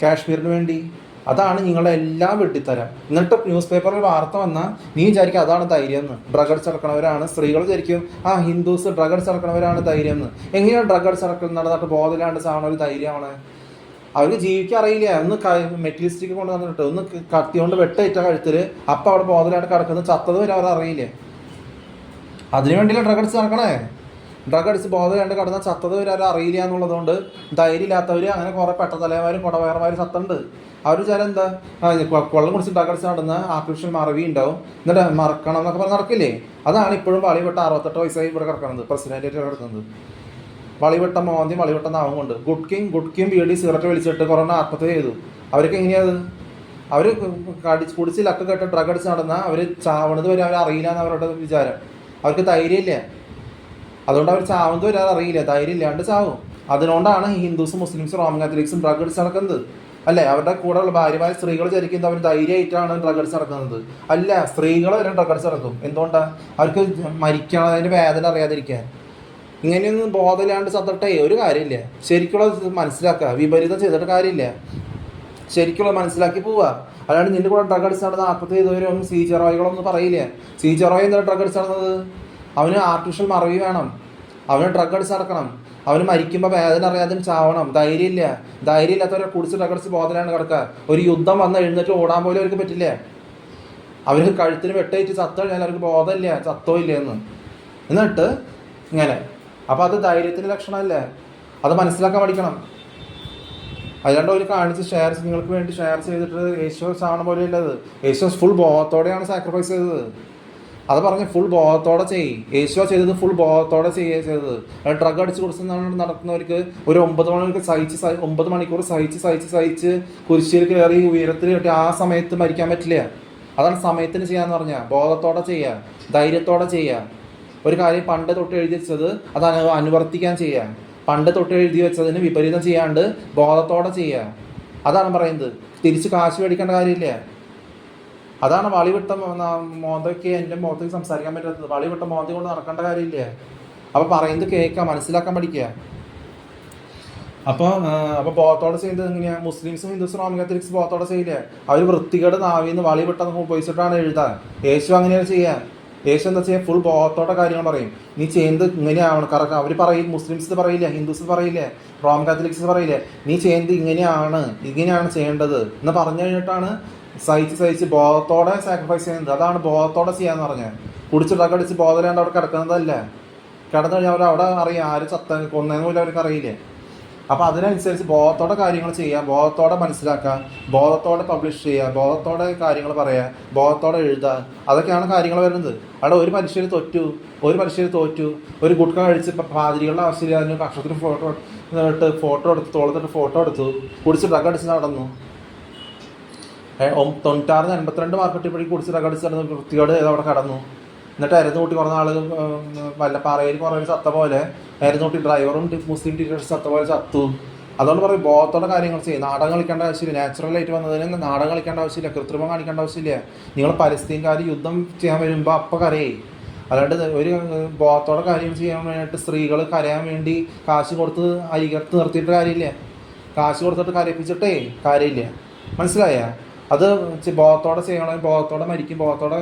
കാശ്മീരിന് വേണ്ടി അതാണ് നിങ്ങളുടെ എല്ലാം വെട്ടിത്തരം. എന്നിട്ട് ന്യൂസ് പേപ്പറിൽ വാർത്ത വന്നാൽ നീ വിചാരിക്കും അതാണ് ധൈര്യം എന്ന്. ഡ്രഗ് അടിച്ച് നടക്കണവരാണ് സ്ത്രീകൾ വിചാരിക്കും ഹിന്ദുസ് ഡ്രഗ് അടിച്ച് നടക്കണവരാണ് ധൈര്യം എന്ന്. എങ്ങനെയാണ് ഡ്രഗ് അടിച്ച് നടന്നിട്ട് ബോധമില്ലാണ്ട് സാവണ ഒരു ധൈര്യമാണ്? അവർക്ക് ജീവിക്കാൻ അറിയില്ല. ഒന്ന് മെറ്റലിസ്റ്റിക്ക് കൊണ്ട് വന്നിട്ട് ഒന്ന് കത്തി കൊണ്ട് വെട്ടേറ്റ കഴുത്തില് അപ്പം അവിടെ ബോധമില്ലാണ്ട് കിടക്കുന്നത് ചത്തത് വരെ അവർ അറിയില്ല. അതിനു വേണ്ടിയില്ല ഡ്രഗ് അടിച്ച് നടക്കണേ. ഡ്രഗ് അടിച്ച് ബോധമില്ലാണ്ട് കിടന്ന ചത്തത് വരെ അവർ അറിയില്ല എന്നുള്ളതുകൊണ്ട് ധൈര്യം ഇല്ലാത്തവർ അങ്ങനെ കുറെ പെട്ടതലമാരും കുടവയർമാരും ചത്തുണ്ട്. അവർ വിചാരം എന്താ കൊള്ളം കുടിച്ച് ഡ്രഗ് അടിച്ച് നടന്ന ആർട്ടിഫിഷ്യൽ മറവി ഉണ്ടാവും, എന്നിട്ട് മറക്കണം എന്നൊക്കെ പറഞ്ഞ് നടക്കില്ലേ. അതാണ് ഇപ്പോഴും വളിവെട്ട 68 വയസ്സായി ഇവിടെ കിടക്കുന്നത്, പ്രസിഡന്റായിട്ട് കിടക്കുന്നത്. വളിവെട്ട മോന്തി വളിവെട്ട നാവും കൊണ്ട് ഗുഡ്കിയും ബീഡി സിഗരറ്റ് വലിച്ചിട്ട് കൊറോണ ആത്മഹത്യ ചെയ്തു. അവർക്ക് എങ്ങനെയത്? അവർ കുടിച്ച് ലക്ക് കേട്ട് ഡ്രഗ് അടിച്ച് നടന്ന അവർ ചാവണത് വരെ അവർ അറിയില്ല എന്ന് അവരുടെ വിചാരം. അവർക്ക് ധൈര്യമില്ല, അതുകൊണ്ട് അവർ ചാവുന്നത് വരെ അറിയില്ല, ധൈര്യം ഇല്ലാണ്ട് ചാവും. അതുകൊണ്ടാണ് ഹിന്ദുസും മുസ്ലിംസും റോമൻ കാത്തലിക്സും ഡ്രഗ് അടിച്ച് നടക്കുന്നത് അല്ലേ. അവരുടെ കൂടെ ഉള്ള ഭാര്യമാർ സ്ത്രീകൾ വിചാരിക്കുന്നത് അവർ ധൈര്യമായിട്ടാണ് ഡ്രഗ് അടിച്ച് നടക്കുന്നത്. അല്ല, സ്ത്രീകൾ വരെ ഡ്രഗ് അടിച്ച് നടക്കും. എന്തുകൊണ്ടാണ്? അവർക്ക് മരിക്കണം, അതിൻ്റെ വേദന അറിയാതിരിക്കാൻ. ഇങ്ങനെയൊന്നും ബോധമില്ലാണ്ട് ചത്തിട്ടേ ഒരു കാര്യമില്ല. ശരിക്കുള്ള മനസ്സിലാക്കുക, വിപരീതം ചെയ്തിട്ട് കാര്യമില്ല. ശരിക്കുള്ള മനസ്സിലാക്കി പോവുക. അല്ലാണ്ട് നിന്റെ കൂടെ ഡ്രഗ് അടിച്ച് നടന്ന 40 ചെയ്തവരൊന്നും സീജറോയികളൊന്നും പറയില്ല. സീജറോയി എന്താ ഡ്രഗ് അടിച്ച് നടന്നത്? അവന് ആർട്ടിഫിഷ്യൽ മറവി വേണം, അവന് ഡ്രഗ് അടിച്ച് നടക്കണം, അവന് മരിക്കുമ്പോൾ വേദന അറിയാതെ ചാവണം. ധൈര്യമില്ല. ധൈര്യം ഇല്ലാത്തവരെ കുടിച്ച് ഡ്രഗ് അടിച്ച് ബോധമില്ലാണ്ട് കിടക്കുക. ഒരു യുദ്ധം വന്ന് എഴുന്നേറ്റ് ഓടാൻ പോലും അവർക്ക് പറ്റില്ല. അവർക്ക് കഴുത്തിന് വെട്ടേറ്റ് ചത്തു കഴിഞ്ഞാൽ അവർക്ക് ബോധമില്ല, ചത്തോ ഇല്ല എന്ന്. എന്നിട്ട് ഇങ്ങനെ. അപ്പോൾ അത് ധൈര്യത്തിൻ്റെ ലക്ഷണമല്ലേ? അത് മനസ്സിലാക്കാൻ പഠിക്കണം. അല്ലാണ്ട് ഒരു കാണിച്ച് നിങ്ങൾക്ക് വേണ്ടി ഷെയർ ചെയ്തിട്ട് യേശു ചാവണ പോലെയല്ല അത്. യേശു ഫുൾ ബോധത്തോടെയാണ് സാക്രിഫൈസ് ചെയ്തത്. അത് പറഞ്ഞ് ഫുൾ ബോധത്തോടെ യേശു ചെയ്തത് ഫുൾ ബോധത്തോടെ ചെയ്തത്. ഡ്രഗ് അടിച്ച് കുറിച്ച് നടക്കുന്നവർക്ക് ഒരു 9 മണിക്കൂർ സഹിച്ച് കുരിശിയിൽ കയറി ഉയരത്തിൽ കെട്ടി ആ സമയത്ത് മരിക്കാൻ പറ്റില്ല. അതാണ് സമയത്തിന് ചെയ്യാന്ന് പറഞ്ഞാൽ. ബോധത്തോടെ ചെയ്യുക, ധൈര്യത്തോടെ ചെയ്യുക. ഒരു കാര്യം പണ്ട് തൊട്ട് എഴുതി വെച്ചത് അത് അനുവർത്തിക്കാൻ ചെയ്യുക. പണ്ട് തൊട്ട് എഴുതി വെച്ചതിന് വിപരീതം ചെയ്യാണ്ട് ബോധത്തോടെ ചെയ്യുക. അതാണ് പറയുന്നത്. തിരിച്ച് കാശ് മേടിക്കേണ്ട കാര്യമില്ല. അതാണ് വളിവിട്ട മോന്തയ്ക്ക് എൻ്റെ മുഖത്തേക്ക് സംസാരിക്കാൻ പറ്റാത്തത്. വളിവിട്ട മോന്തി കൊണ്ട് നടക്കേണ്ട കാര്യമില്ല. അപ്പോൾ പറയുന്നത് കേൾക്കുക, മനസ്സിലാക്കാൻ പഠിക്കുക. അപ്പോൾ ബോധത്തോടെ ചെയ്യുന്നത് എങ്ങനെയാ? മുസ്ലിംസും ഹിന്ദുസും റോമൻ കാത്തലിക്സ് ബോധത്തോടെ ചെയ്യില്ലേ? അവർ വൃത്തികേട് നാവിന്ന് വളിവിട്ട ഉപയോഗിച്ചിട്ടാണ് എഴുതാൻ. യേശു അങ്ങനെയാണ് ചെയ്യുക. യേശു എന്താ ചെയ്യുക? ഫുൾ ബോധത്തോടെ കാര്യങ്ങൾ പറയും. നീ ചെയ്യുന്നത് ഇങ്ങനെയാവണം. കറക്റ്റ് അവർ പറയും. മുസ്ലിംസ് പറയില്ല, ഹിന്ദുസ് പറയില്ലേ, റോമൻ കാത്തലിക്സ് പറയില്ലേ, നീ ചെയ്യുന്നത് ഇങ്ങനെയാണ് ചെയ്യേണ്ടത് എന്ന് പറഞ്ഞു കഴിഞ്ഞിട്ടാണ് സഹിച്ച് ബോധത്തോടെ സാക്രിഫൈസ് ചെയ്യുന്നത്. അതാണ് ബോധത്തോടെ ചെയ്യാന്ന് പറഞ്ഞത്. കുടിച്ച് ഡ്രഗ് അടിച്ച് ബോധമില്ലാണ്ട് അവിടെ കിടക്കുന്നതല്ല. കിടന്നു കഴിഞ്ഞാൽ അവിടെ അറിയാം ആര് കൊന്നതെന്ന് പോലും അവർക്ക് അറിയില്ലേ. അപ്പോൾ അതിനനുസരിച്ച് ബോധത്തോടെ കാര്യങ്ങൾ ചെയ്യുക, ബോധത്തോടെ മനസ്സിലാക്കുക, ബോധത്തോടെ പബ്ലിഷ് ചെയ്യുക, ബോധത്തോടെ കാര്യങ്ങൾ പറയുക, ബോധത്തോടെ എഴുതുക. അതൊക്കെയാണ് കാര്യങ്ങൾ വരുന്നത്. അവിടെ ഒരു മനുഷ്യർ തോറ്റു, ഒരു ഗുഡ്ക കഴിച്ച് പാതിരികളുടെ ആവശ്യമില്ല, അതിന് കക്ഷത്തിൽ ഫോട്ടോ എടുത്ത് തോളത്തിട്ട് ഫോട്ടോ എടുത്തു, കുടിച്ച് ഡ്രഗ് അടിച്ച് നടന്നു. 96 82 മാർക്കറ്റിൽ കുടിച്ച് ഡ്രഗ് അടിച്ച് നടന്നു. വൃത്തിയോട് അവിടെ കടന്നു. എന്നിട്ട് അരുന്നൂട്ടി കുറേ നാൾ വല്ലപ്പാറയിൽ കുറേ ചത്ത പോലെ അരുന്നൂട്ടി ഡ്രൈവറും മുസ്ലിം ടീച്ചേഴ്സ് ചത്ത പോലെ ചത്തു. അതുകൊണ്ട് പറയും ബോധത്തോടെ കാര്യങ്ങൾ ചെയ്യും. നാടകം കളിക്കേണ്ട ആവശ്യമില്ല. നാച്ചുറലായിട്ട് വന്നതിന് നാടകം കളിക്കേണ്ട ആവശ്യമില്ല, കൃത്രിമം കാണിക്കേണ്ട ആവശ്യമില്ല. നിങ്ങൾ പലസ്തീൻകാർ യുദ്ധം ചെയ്യാൻ വരുമ്പോൾ അപ്പം കരയേ. അല്ലാണ്ട് ഒരു ബോധത്തോടെ കാര്യം ചെയ്യാൻ വേണ്ടിയിട്ട് സ്ത്രീകൾ കരയാൻ വേണ്ടി കാശ് കൊടുത്ത് അരികത്ത് നിർത്തിയിട്ട് കാര്യമില്ല. കാശ് കൊടുത്തിട്ട് കരയിപ്പിച്ചിട്ടേ കാര്യമില്ല. മനസ്സിലായ? അത് ബോധത്തോടെ ചെയ്യണം. ബോധത്തോടെ മരിക്കും, ബോധത്തോടെ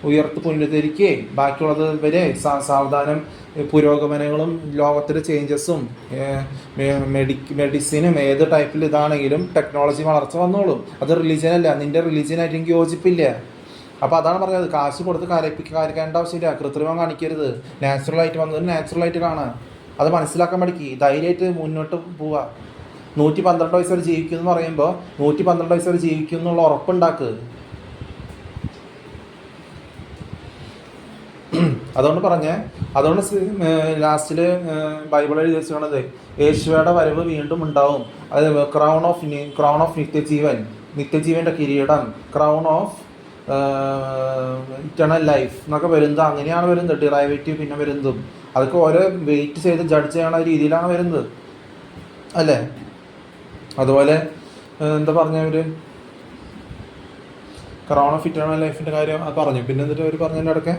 ഉയർത്ത് പുനരുദ്ധരിക്കേ. ബാക്കിയുള്ളത് വരെ സാവധാനം പുരോഗമനങ്ങളും ലോകത്തിലെ ചേഞ്ചസും മെഡിസിനും ഏത് ടൈപ്പിൽ ഇതാണെങ്കിലും ടെക്നോളജി വളർച്ച വന്നോളും. അത് റിലീജിയനല്ല, നിന്റെ റിലീജിയനായിട്ട് എനിക്ക് യോജിപ്പില്ല. അപ്പോൾ അതാണ് പറഞ്ഞത്. കാശ് കൊടുത്ത് കരയിക്കേണ്ട ആവശ്യമില്ല, കൃത്രിമം കാണിക്കരുത്. നാച്ചുറലായിട്ട് വന്നത് നാച്ചുറലായിട്ട് കാണാം. അത് മനസ്സിലാക്കാൻ പഠിക്കുക, ധൈര്യമായിട്ട് മുന്നോട്ട് പോവുക. 112 വയസ്സ് വരെ ജീവിക്കും എന്ന് പറയുമ്പോൾ 112 വയസ്സ് വരെ ജീവിക്കും എന്നുള്ള ഉറപ്പുണ്ടാക്കുക. അതുകൊണ്ട് ലാസ്റ്റിൽ ബൈബിൾ എഴുതി വെച്ചിട്ടുള്ളത് യേശുവയുടെ വരവ് വീണ്ടും ഉണ്ടാവും. അത് ക്രൗൺ ഓഫ് നിത്യജീവൻ്റെ കിരീടം, ക്രൗൺ ഓഫ് ഇറ്റേണൽ ലൈഫ് എന്നൊക്കെ വരുന്നത്. അങ്ങനെയാണ് വരുന്നത്. ഡിറൈവേറ്റീവ് പിന്നെ വരുന്നതും അതൊക്കെ ഓരോ വെയിറ്റ് ചെയ്ത് ജഡ്ജ് ചെയ്യണ രീതിയിലാണ് വരുന്നത് അല്ലേ. അതുപോലെ എന്താ പറഞ്ഞവർ ക്രൗൺ ഓഫ് ഇറ്റേണൽ ലൈഫിൻ്റെ കാര്യം പറഞ്ഞു. പിന്നെ എന്നിട്ട് അവർ പറഞ്ഞതിൻ്റെ ഇടയ്ക്ക്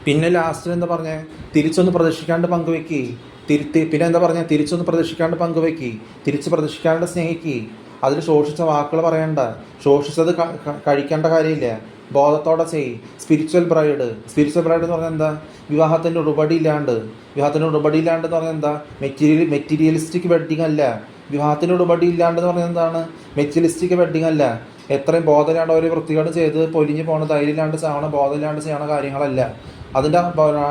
പിന്നെ ലാസ്റ്റിൽ എന്താ പറഞ്ഞേ? തിരിച്ചൊന്ന് പ്രതീക്ഷിക്കാണ്ട് പങ്കുവെക്കേ. പിന്നെ എന്താ പറഞ്ഞാൽ തിരിച്ചൊന്ന് പ്രതീക്ഷിക്കാണ്ട് പങ്കുവെക്കി, തിരിച്ച് പ്രതീക്ഷിക്കാണ്ട് സ്നേഹിക്കി. അതിൽ ശോഷിച്ച വാക്കുകൾ പറയണ്ട, ശോഷിച്ചത് കഴിക്കേണ്ട കാര്യമില്ല. ബോധത്തോടെ ചെയ്. സ്പിരിച്വൽ ബ്രൈഡ് എന്ന് പറഞ്ഞാൽ എന്താ? വിവാഹത്തിൻ്റെ ഉടമ്പടി ഇല്ലാണ്ട് എന്ന് പറഞ്ഞാൽ എന്താ? മെറ്റീരിയലിസ്റ്റിക് വെഡ്ഡിങ് അല്ല. വിവാഹത്തിൻ്റെ ഉടമ്പടി ഇല്ലാണ്ട് എന്ന് പറഞ്ഞാൽ എന്താണ്? മെറ്റീരിയലിസ്റ്റിക് വെഡ്ഡിങ് അല്ല. എത്രയും ബോധമില്ലാണ്ട് ഒരു വൃത്തികേട് ചെയ്ത് പൊലിഞ്ഞ് പോകണ, ധൈര്യമില്ലാണ്ട് ചെയ്യണം, ബോധമില്ലാണ്ട് ചെയ്യണ കാര്യങ്ങളല്ല. അതിൻ്റെ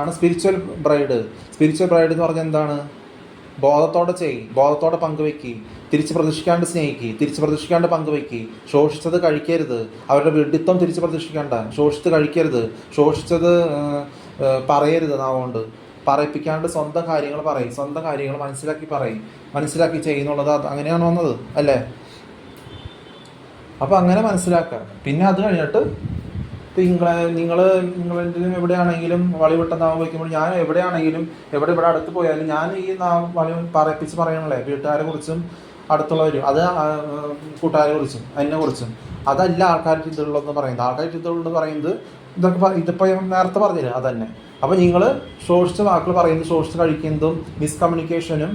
ആണ് സ്പിരിച്വൽ ബ്രൈഡ് എന്ന് പറഞ്ഞാൽ എന്താണ്? ബോധത്തോടെ ചെയ്, ബോധത്തോടെ പങ്കുവെക്കി, തിരിച്ച് പ്രതീക്ഷിക്കാണ്ട് സ്നേഹിക്കി, തിരിച്ച് പ്രതീക്ഷിക്കാണ്ട് പങ്കുവെക്കി. ശോഷിച്ചത് കഴിക്കരുത്. അവരുടെ വിഡിത്തം തിരിച്ച് പ്രതീക്ഷിക്കേണ്ട. ശോഷിച്ചത് കഴിക്കരുത്, ശോഷിച്ചത് പറയരുത്. നാവുകൊണ്ട് പറയിപ്പിക്കാണ്ട് സ്വന്തം കാര്യങ്ങൾ പറയും, സ്വന്തം കാര്യങ്ങൾ മനസ്സിലാക്കി ചെയ്യുന്നുള്ളത്. അങ്ങനെയാണ് വന്നത് അല്ലേ? അപ്പോൾ അങ്ങനെ മനസ്സിലാക്കുക. പിന്നെ അത് കഴിഞ്ഞിട്ട് നിങ്ങൾ ഇംഗ്ലണ്ടിലും എവിടെയാണെങ്കിലും വളി വിട്ട നാവ് വയ്ക്കുമ്പോൾ, ഞാൻ എവിടെയാണെങ്കിലും ഇവിടെ അടുത്ത് പോയാലും ഞാൻ ഈ നാവ് വളി പറയിപ്പിച്ച് പറയണല്ലേ, വീട്ടുകാരെ കുറിച്ചും അടുത്തുള്ളവരും, അത് കൂട്ടുകാരെ കുറിച്ചും എന്നെ കുറിച്ചും. അതല്ല ആൾക്കാർക്ക് ഇതുള്ളതെന്ന് പറയുന്നത്. ആൾക്കാർക്ക് ഇതുള്ളത് പറയുന്നത് ഇതിപ്പോൾ നേരത്തെ പറഞ്ഞില്ല അതന്നെ. അപ്പോൾ നിങ്ങൾ ശോഷിച്ച വാക്കുകൾ പറയുന്നത്, ശോഷിച്ച് കഴിക്കുന്നതും മിസ്കമ്മ്യൂണിക്കേഷനും,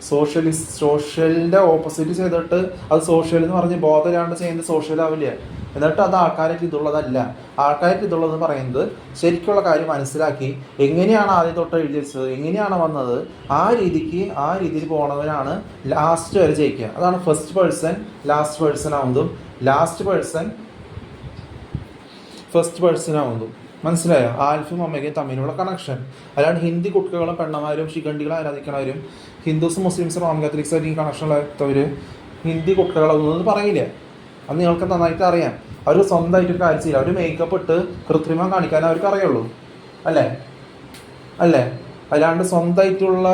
സോഷ്യലിൻ്റെ ഓപ്പോസിറ്റ് ചെയ്തിട്ട് അത് സോഷ്യൽ എന്ന് പറഞ്ഞ് ബോധമില്ലാണ്ട് ചെയ്യുന്നത് സോഷ്യലാവില്ല. എന്നിട്ട് അത് ആൾക്കാർക്ക് ഇതുള്ളതല്ല. ആൾക്കാർക്ക് ഇതുള്ളതെന്ന് പറയുന്നത് ശരിക്കുള്ള കാര്യം മനസ്സിലാക്കി എങ്ങനെയാണ് ആദ്യം തൊട്ട് എഴുതി വെച്ചത്, എങ്ങനെയാണ് വന്നത്, ആ രീതിയിൽ പോണവരാണ് ലാസ്റ്റ് വരെ ജയിക്കുക. അതാണ് ഫസ്റ്റ് പേഴ്സൺ ലാസ്റ്റ് പേഴ്സൺ ആവുന്നതും, ലാസ്റ്റ് പേഴ്സൺ ഫസ്റ്റ് പേഴ്സൺ ആവുന്നതും. മനസ്സിലായോ? ആൽഫയും ഒമേഗയും തമ്മിലുള്ള കണക്ഷൻ. അല്ലാണ്ട് ഹിന്ദി കുട്ടികളും പെണ്ണന്മാരും ശിഖണ്ഡികളെ ആരാധിക്കണവരും ഹിന്ദുസും മുസ്ലിംസും റോമൻ കാത്തലിക്സും ഈ കണക്ഷനുള്ളവർ ഹിന്ദി കുട്ടികളൊന്നും പറയില്ല. അത് നിങ്ങൾക്ക് നന്നായിട്ട് അറിയാം. അവർ സ്വന്തമായിട്ടൊരു കാര്യം ചെയ്യില്ല. അവർ മേക്കപ്പ് ഇട്ട് കൃത്രിമം കാണിക്കാൻ അവർക്ക് അറിയുള്ളൂ. അല്ലേ? അല്ലാണ്ട് സ്വന്തമായിട്ടുള്ള